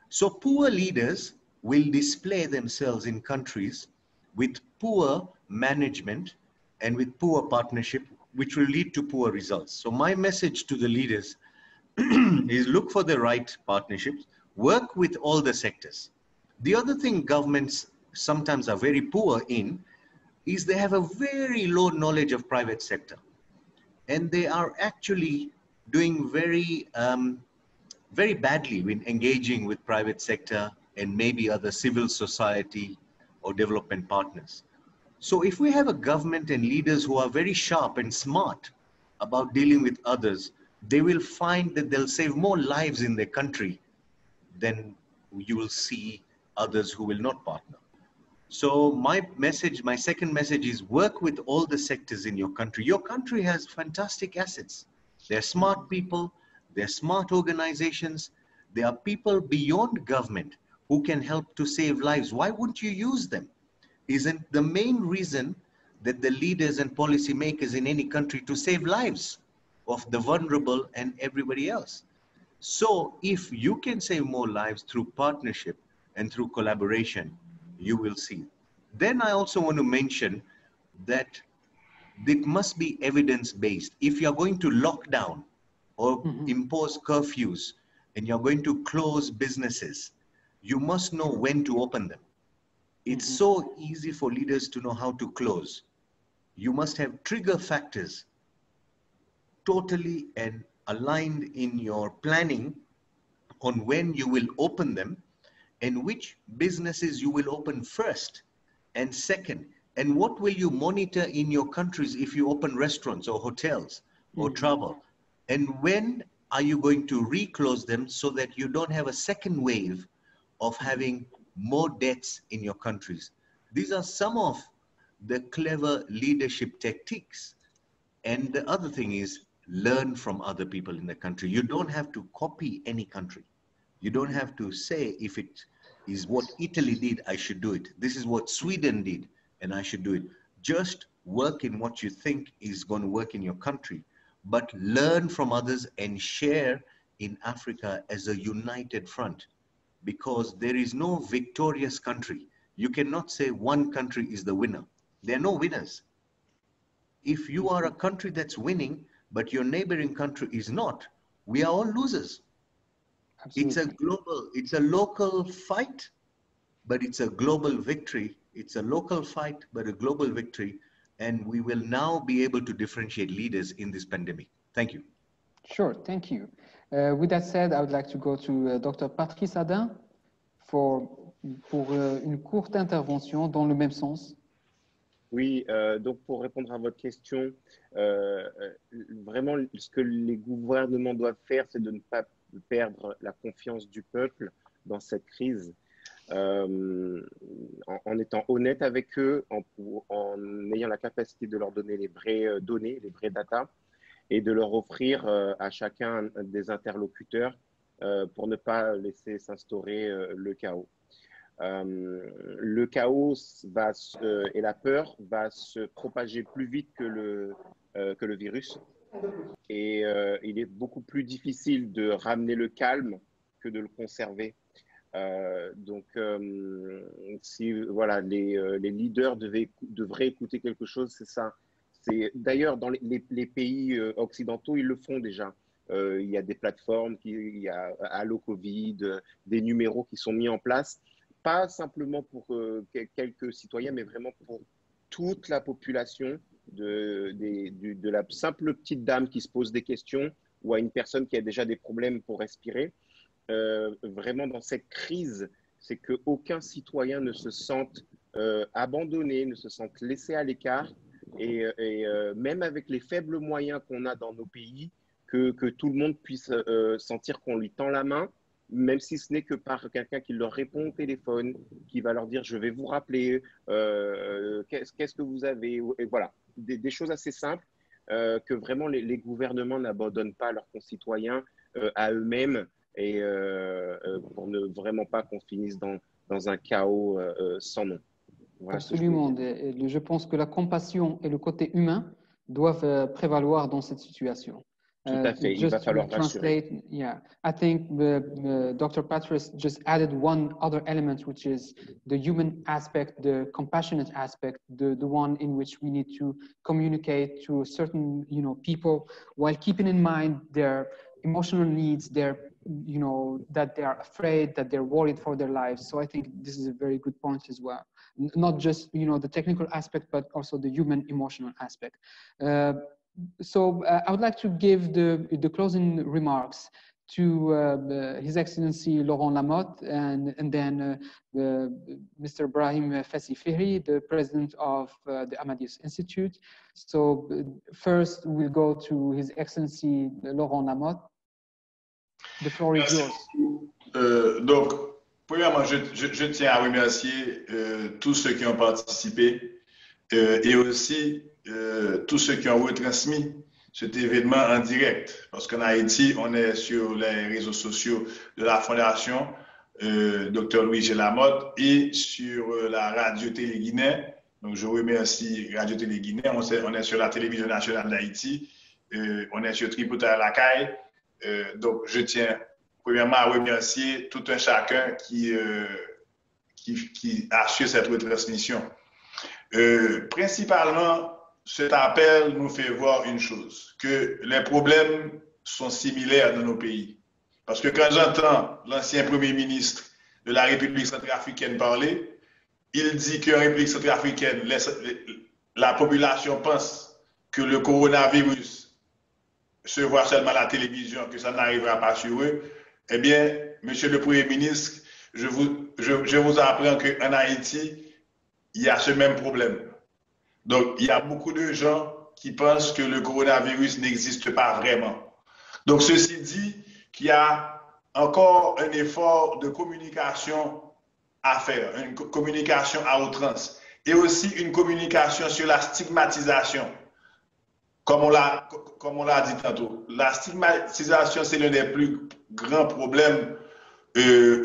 So poor leaders will display themselves in countries with poor management and with poor partnership, which will lead to poor results. So my message to the leaders is look for the right partnerships, work with all the sectors. The other thing governments sometimes are very poor in is they have a very low knowledge of private sector. And they are actually doing very, very badly when engaging with private sector and maybe other civil society or development partners. So if we have a government and leaders who are very sharp and smart about dealing with others, they will find that they'll save more lives in their country than you will see others who will not partner. So my second message is work with all the sectors in your country. Your country has fantastic assets. They're smart people, they're smart organizations, there are people beyond government who can help to save lives. Why wouldn't you use them? Isn't the main reason that the leaders and policymakers in any country to save lives of the vulnerable and everybody else? So if you can save more lives through partnership and through collaboration, you will see. Then I also want to mention that it must be evidence-based. If you're going to lock down or impose curfews and you're going to close businesses, you must know when to open them. It's so easy for leaders to know how to close. You must have trigger factors totally and aligned in your planning on when you will open them and which businesses you will open first and second. And what will you monitor in your countries if you open restaurants or hotels or travel? And when are you going to reclose them so that you don't have a second wave of having more deaths in your countries? These are some of the clever leadership tactics. And the other thing is learn from other people in the country. You don't have to copy any country. You don't have to say, if it is what Italy did, I should do it. This is what Sweden did, and I should do it. Just work in what you think is going to work in your country, but learn from others and share in Africa as a united front, because there is no victorious country. You cannot say one country is the winner. There are no winners. If you are a country that's winning, but your neighboring country is not, we are all losers. Absolutely. It's a global, it's a local fight, but it's a global victory. It's a local fight, but a global victory. And we will now be able to differentiate leaders in this pandemic. Thank you. Sure, thank you. With that said, I would like to go to Dr. Patrice Hadin pour une courte intervention dans le même sens. Oui, donc pour répondre à votre question, vraiment ce que les gouvernements doivent faire, c'est de ne pas perdre la confiance du peuple dans cette crise, en étant honnête avec eux, en ayant la capacité de leur donner les vraies données, les vraies data, et de leur offrir à chacun des interlocuteurs pour ne pas laisser s'instaurer le chaos. Le chaos et la peur va se propager plus vite que le virus, et il est beaucoup plus difficile de ramener le calme que de le conserver. Donc, si voilà, les leaders devraient écouter quelque chose, c'est ça. D'ailleurs, dans les pays occidentaux, ils le font déjà. Il y a des plateformes, il y a Allo Covid, des numéros qui sont mis en place, pas simplement pour quelques citoyens, mais vraiment pour toute la population, de la simple petite dame qui se pose des questions ou à une personne qui a déjà des problèmes pour respirer. Vraiment, dans cette crise, c'est qu'aucun citoyen ne se sente abandonné, ne se sente laissé à l'écart. Et même avec les faibles moyens qu'on a dans nos pays, que tout le monde puisse sentir qu'on lui tend la main, même si ce n'est que par quelqu'un qui leur répond au téléphone, qui va leur dire « je vais vous rappeler, qu'est-ce que vous avez ?» Et voilà, des choses assez simples que vraiment les gouvernements n'abandonnent pas leurs concitoyens à eux-mêmes, et pour ne vraiment pas qu'on finisse dans un chaos sans nom. Voilà. Absolument. Je pense que la compassion et le côté humain doivent prévaloir dans cette situation. Tout à fait. Il va falloir rassurer. Yeah, I think Dr. Patrice just added one other element, which is the human aspect, the compassionate aspect, the one in which we need to communicate to certain, people, while keeping in mind their emotional needs, their, that they are afraid, that they're worried for their lives. So I think this is a very good point as well. Not just, the technical aspect, but also the human emotional aspect. So I would like to give the closing remarks to His Excellency Laurent Lamotte, and then Mr. Brahim Fessi Fihri, the president of the Amadeus Institute. So first we'll go to His Excellency Laurent Lamotte. The floor is yours. Donc, premièrement, je tiens à remercier tous ceux qui ont participé et aussi tous ceux qui ont retransmis cet événement en direct. Parce qu'en Haïti, on est sur les réseaux sociaux de la Fondation Dr. Louis Lamotte et sur la Radio-Télé Guinée. Donc, je remercie Radio-Télé Guinée. On est sur la Télévision nationale d'Haïti. On est sur Tripotal Lacaille. Donc, je tiens premièrement à remercier tout un chacun qui assure cette retransmission. Principalement, cet appel nous fait voir une chose, que les problèmes sont similaires dans nos pays. Parce que quand j'entends l'ancien Premier ministre de la République centrafricaine parler, il dit qu'en République centrafricaine, la population pense que le coronavirus se voit seulement à la télévision, que ça n'arrivera pas sur eux. Eh bien, Monsieur le Premier ministre, je vous apprends qu'en Haïti, il y a ce même problème. Donc, il y a beaucoup de gens qui pensent que le coronavirus n'existe pas vraiment. Donc, ceci dit qu'il y a encore un effort de communication à faire, une communication à outrance, et aussi une communication sur la stigmatisation. comme on l'a dit tantôt, la stigmatisation, c'est l'un des plus grands problèmes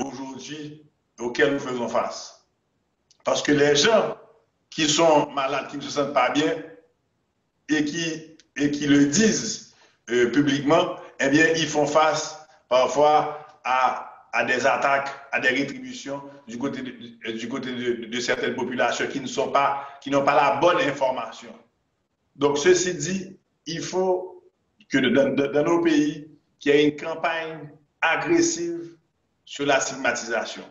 aujourd'hui auxquels nous faisons face. Parce que les gens qui sont malades, qui ne se sentent pas bien et qui le disent publiquement, eh bien, ils font face parfois à des attaques, à des rétributions du côté de certaines populations qui n'ont pas la bonne information. Donc, ceci dit, il faut que dans nos pays, qu'il y ait une campagne agressive sur la stigmatisation.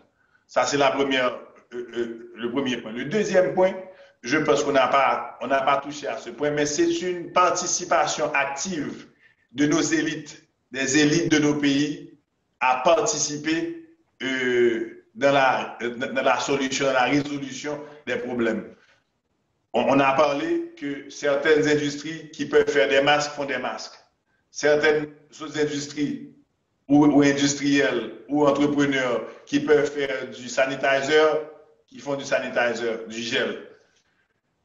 Ça, c'est le premier point. Le deuxième point, je pense qu'on n'a pas touché à ce point, mais c'est une participation active de nos élites, des élites de nos pays, à participer dans la solution, dans la résolution des problèmes. On a parlé que certaines industries qui peuvent faire des masques font des masques. Certaines autres industries ou industriels ou entrepreneurs qui peuvent faire du sanitizer, qui font du sanitizer, du gel.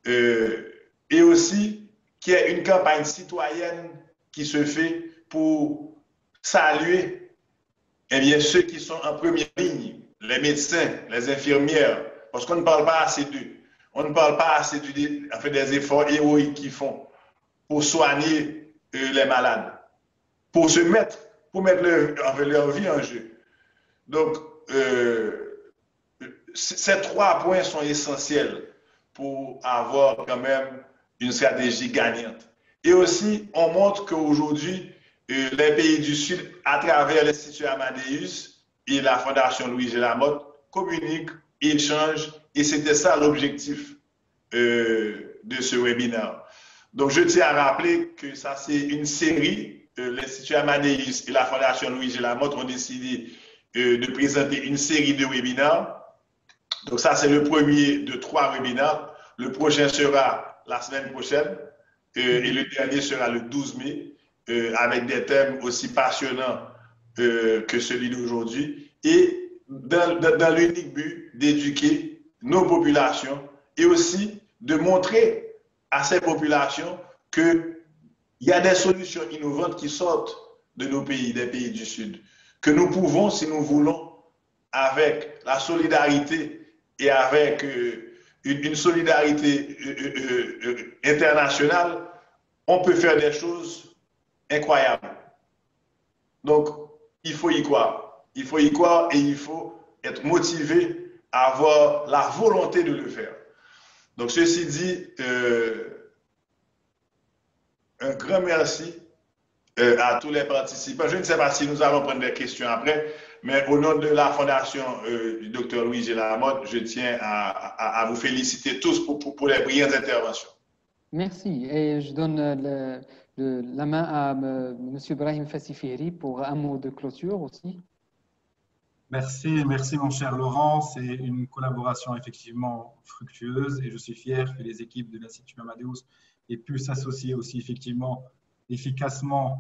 Et aussi qu'il y ait une campagne citoyenne qui se fait pour saluer ceux qui sont en première ligne, les médecins, les infirmières, parce qu'on ne parle pas assez d'eux. On ne parle pas assez des efforts héroïques qu'ils font pour soigner les malades, pour mettre leur vie en jeu. Donc, ces 3 points sont essentiels pour avoir quand même une stratégie gagnante. Et aussi, on montre qu'aujourd'hui, les pays du Sud, à travers l'Institut Amadeus et la Fondation Louis-G. Lamotte, communiquent, échangent, et c'était ça l'objectif de ce webinaire. Donc, je tiens à rappeler que ça, c'est une série. L'Institut Amadeus et la Fondation Louis-G. Lamotte ont décidé de présenter une série de webinaires. Donc, ça, c'est le premier de 3 webinaires. Le prochain sera la semaine prochaine et le dernier sera le 12 mai avec des thèmes aussi passionnants que celui d'aujourd'hui et dans l'unique but d'éduquer nos populations et aussi de montrer à ces populations qu'il y a des solutions innovantes qui sortent de nos pays, des pays du Sud, que nous pouvons, si nous voulons, avec la solidarité et avec une solidarité internationale, on peut faire des choses incroyables. Donc, il faut y croire. Il faut y croire et il faut être motivé à avoir la volonté de le faire. Donc, ceci dit, un grand merci à tous les participants. Je ne sais pas si nous allons prendre des questions après, mais au nom de la Fondation du Dr Louis-G. Lamotte, je tiens à vous féliciter tous pour les brillantes interventions. Merci. Et je donne la main à M. Brahim Fassifiri pour un mot de clôture aussi. Merci mon cher Laurent. C'est une collaboration effectivement fructueuse et je suis fier que les équipes de l'Institut Amadeus aient pu s'associer aussi efficacement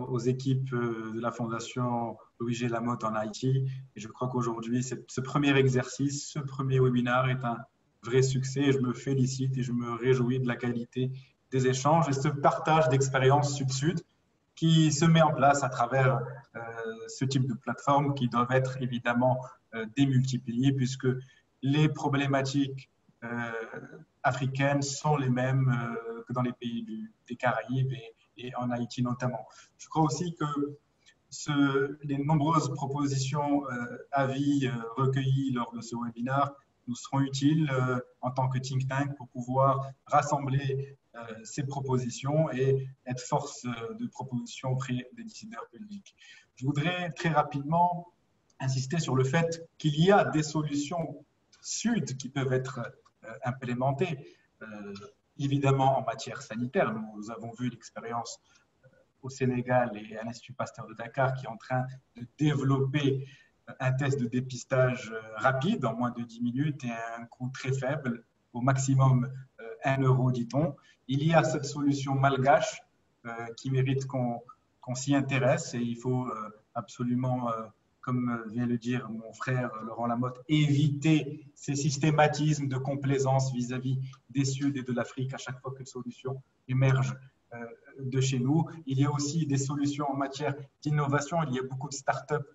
aux équipes de la Fondation Louis-G. Lamotte en Haïti. Et je crois qu'aujourd'hui, ce premier exercice, ce premier webinaire est un vrai succès et je me félicite et je me réjouis de la qualité des échanges et ce partage d'expériences sud-sud qui se met en place à travers ce type de plateforme qui doivent être évidemment démultipliées puisque les problématiques africaines sont les mêmes que dans les pays des Caraïbes et en Haïti notamment. Je crois aussi que les nombreuses propositions avis recueillies lors de ce webinaire nous seront utiles en tant que think tank pour pouvoir rassembler ces propositions et être force de proposition auprès des décideurs publics. Je voudrais très rapidement insister sur le fait qu'il y a des solutions sud qui peuvent être implémentées, évidemment en matière sanitaire. Nous avons vu l'expérience au Sénégal et à l'Institut Pasteur de Dakar qui est en train de développer un test de dépistage rapide en moins de 10 minutes et à un coût très faible, au maximum 1 euro, dit-on. Il y a cette solution malgache qui mérite qu'on s'y intéresse et il faut absolument comme vient de le dire mon frère Laurent Lamotte, éviter ces systématismes de complaisance vis-à-vis des Sud et de l'Afrique à chaque fois qu'une solution émerge de chez nous. Il y a aussi des solutions en matière d'innovation. Il y a beaucoup de startups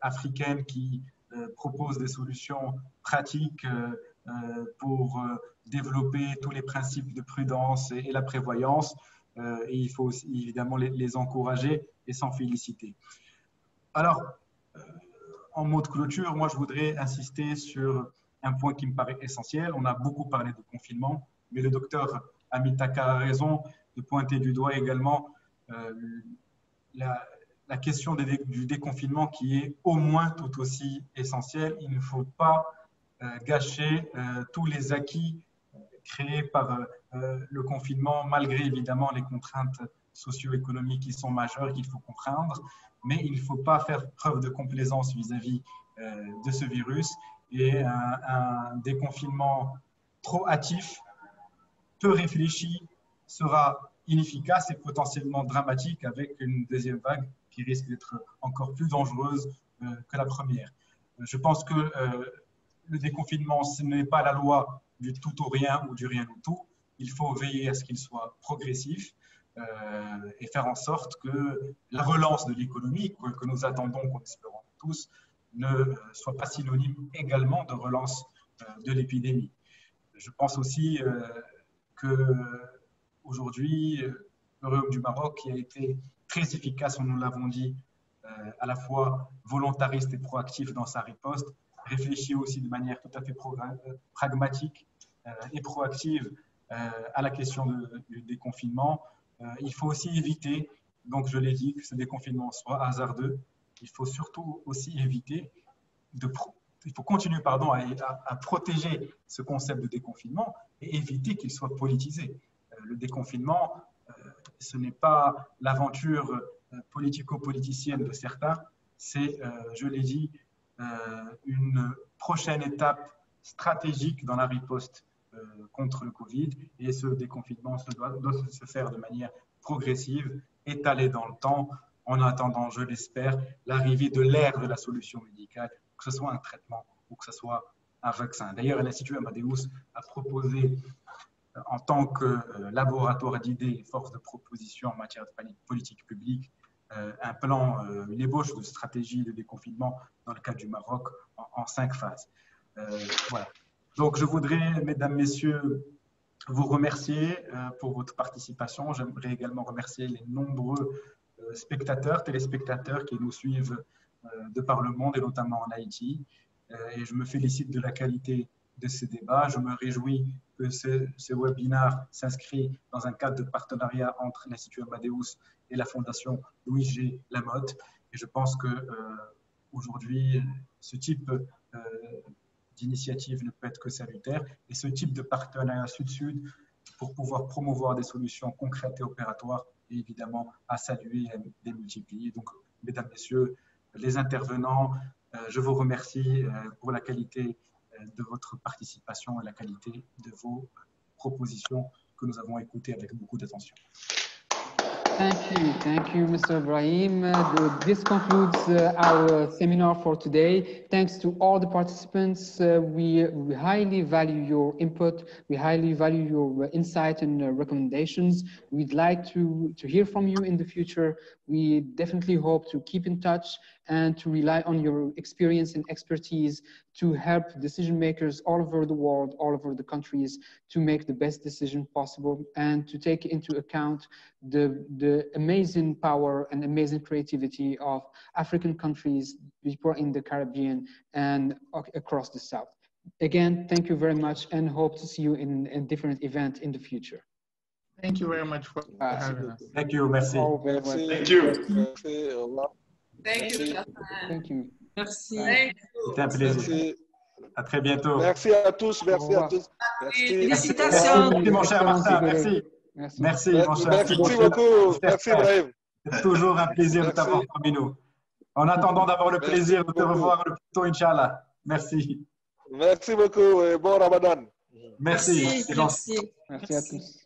africaines qui proposent des solutions pratiques pour développer tous les principes de prudence et la prévoyance. Et il faut aussi, évidemment les encourager et s'en féliciter. Alors, en mot de clôture, moi je voudrais insister sur un point qui me paraît essentiel. On a beaucoup parlé de confinement, mais le docteur Amitaka a raison de pointer du doigt également la question du déconfinement qui est au moins tout aussi essentielle. Il ne faut pas gâcher tous les acquis créés par le confinement, malgré évidemment les contraintes socio-économiques qui sont majeures, qu'il faut comprendre, mais il ne faut pas faire preuve de complaisance vis-à-vis de ce virus, et un déconfinement trop hâtif, peu réfléchi, sera inefficace et potentiellement dramatique, avec une deuxième vague qui risque d'être encore plus dangereuse que la première. Je pense que le déconfinement, ce n'est pas la loi du tout ou rien ou du rien ou tout. Il faut veiller à ce qu'il soit progressif et faire en sorte que la relance de l'économie que nous attendons, qu'on espérons tous, ne soit pas synonyme également de relance de l'épidémie. Je pense aussi qu'aujourd'hui, le Royaume du Maroc, qui a été très efficace, nous l'avons dit, à la fois volontariste et proactif dans sa riposte, réfléchit aussi de manière tout à fait pragmatique et proactive à la question du déconfinement. Il faut aussi éviter, donc je l'ai dit, que ce déconfinement soit hasardeux. Il faut surtout aussi éviter il faut continuer à protéger ce concept de déconfinement et éviter qu'il soit politisé. Le déconfinement, ce n'est pas l'aventure politico-politicienne de certains, c'est, je l'ai dit, une prochaine étape stratégique dans la riposte contre le Covid, et ce déconfinement doit se faire de manière progressive, étalée dans le temps, en attendant, je l'espère, l'arrivée de l'ère de la solution médicale, que ce soit un traitement ou que ce soit un vaccin. D'ailleurs, l'Institut Amadeus a proposé, en tant que laboratoire d'idées et force de proposition en matière de politique publique, un plan, une ébauche de stratégie de déconfinement dans le cadre du Maroc en 5 phases. Voilà. Donc, je voudrais, mesdames, messieurs, vous remercier pour votre participation. J'aimerais également remercier les nombreux spectateurs, téléspectateurs qui nous suivent de par le monde et notamment en Haïti. Et je me félicite de la qualité de ces débats. Je me réjouis que ce webinaire s'inscrit dans un cadre de partenariat entre l'Institut Amadeus et la Fondation Louis G. Lamotte. Et je pense qu'aujourd'hui, ce type d'initiative ne peut être que salutaire. Et ce type de partenariat sud-sud, pour pouvoir promouvoir des solutions concrètes et opératoires, est évidemment à saluer et à démultiplier. Donc, mesdames, messieurs, les intervenants, je vous remercie pour la qualité de votre participation et la qualité de vos propositions que nous avons écoutées avec beaucoup d'attention. Thank you, Mr. Ibrahim. This concludes our seminar for today. Thanks to all the participants. We highly value your input. We highly value your insight and recommendations. We'd like to hear from you in the future. We definitely hope to keep in touch and to rely on your experience and expertise to help decision makers all over the world, all over the countries, to make the best decision possible and to take into account the amazing power and amazing creativity of African countries, people in the Caribbean and across the South. Again, thank you very much and hope to see you in a different event in the future. Thank you very much for having us. Thank you, merci. Merci. Thank you. Merci. Au revoir. Thank you. Thank you. Merci. C'était un plaisir. Merci. À très bientôt. Merci à tous. Merci à tous. Merci. Félicitations. Merci, mon cher Martin. Merci. Merci, mon cher. Merci beaucoup. Merci, Ibrahim. C'est toujours un plaisir de t'avoir parmi nous. En attendant d'avoir le plaisir de te revoir le plus tôt, Inch'Allah. Merci. Merci beaucoup et bon Ramadan. Merci. Merci. Merci à tous.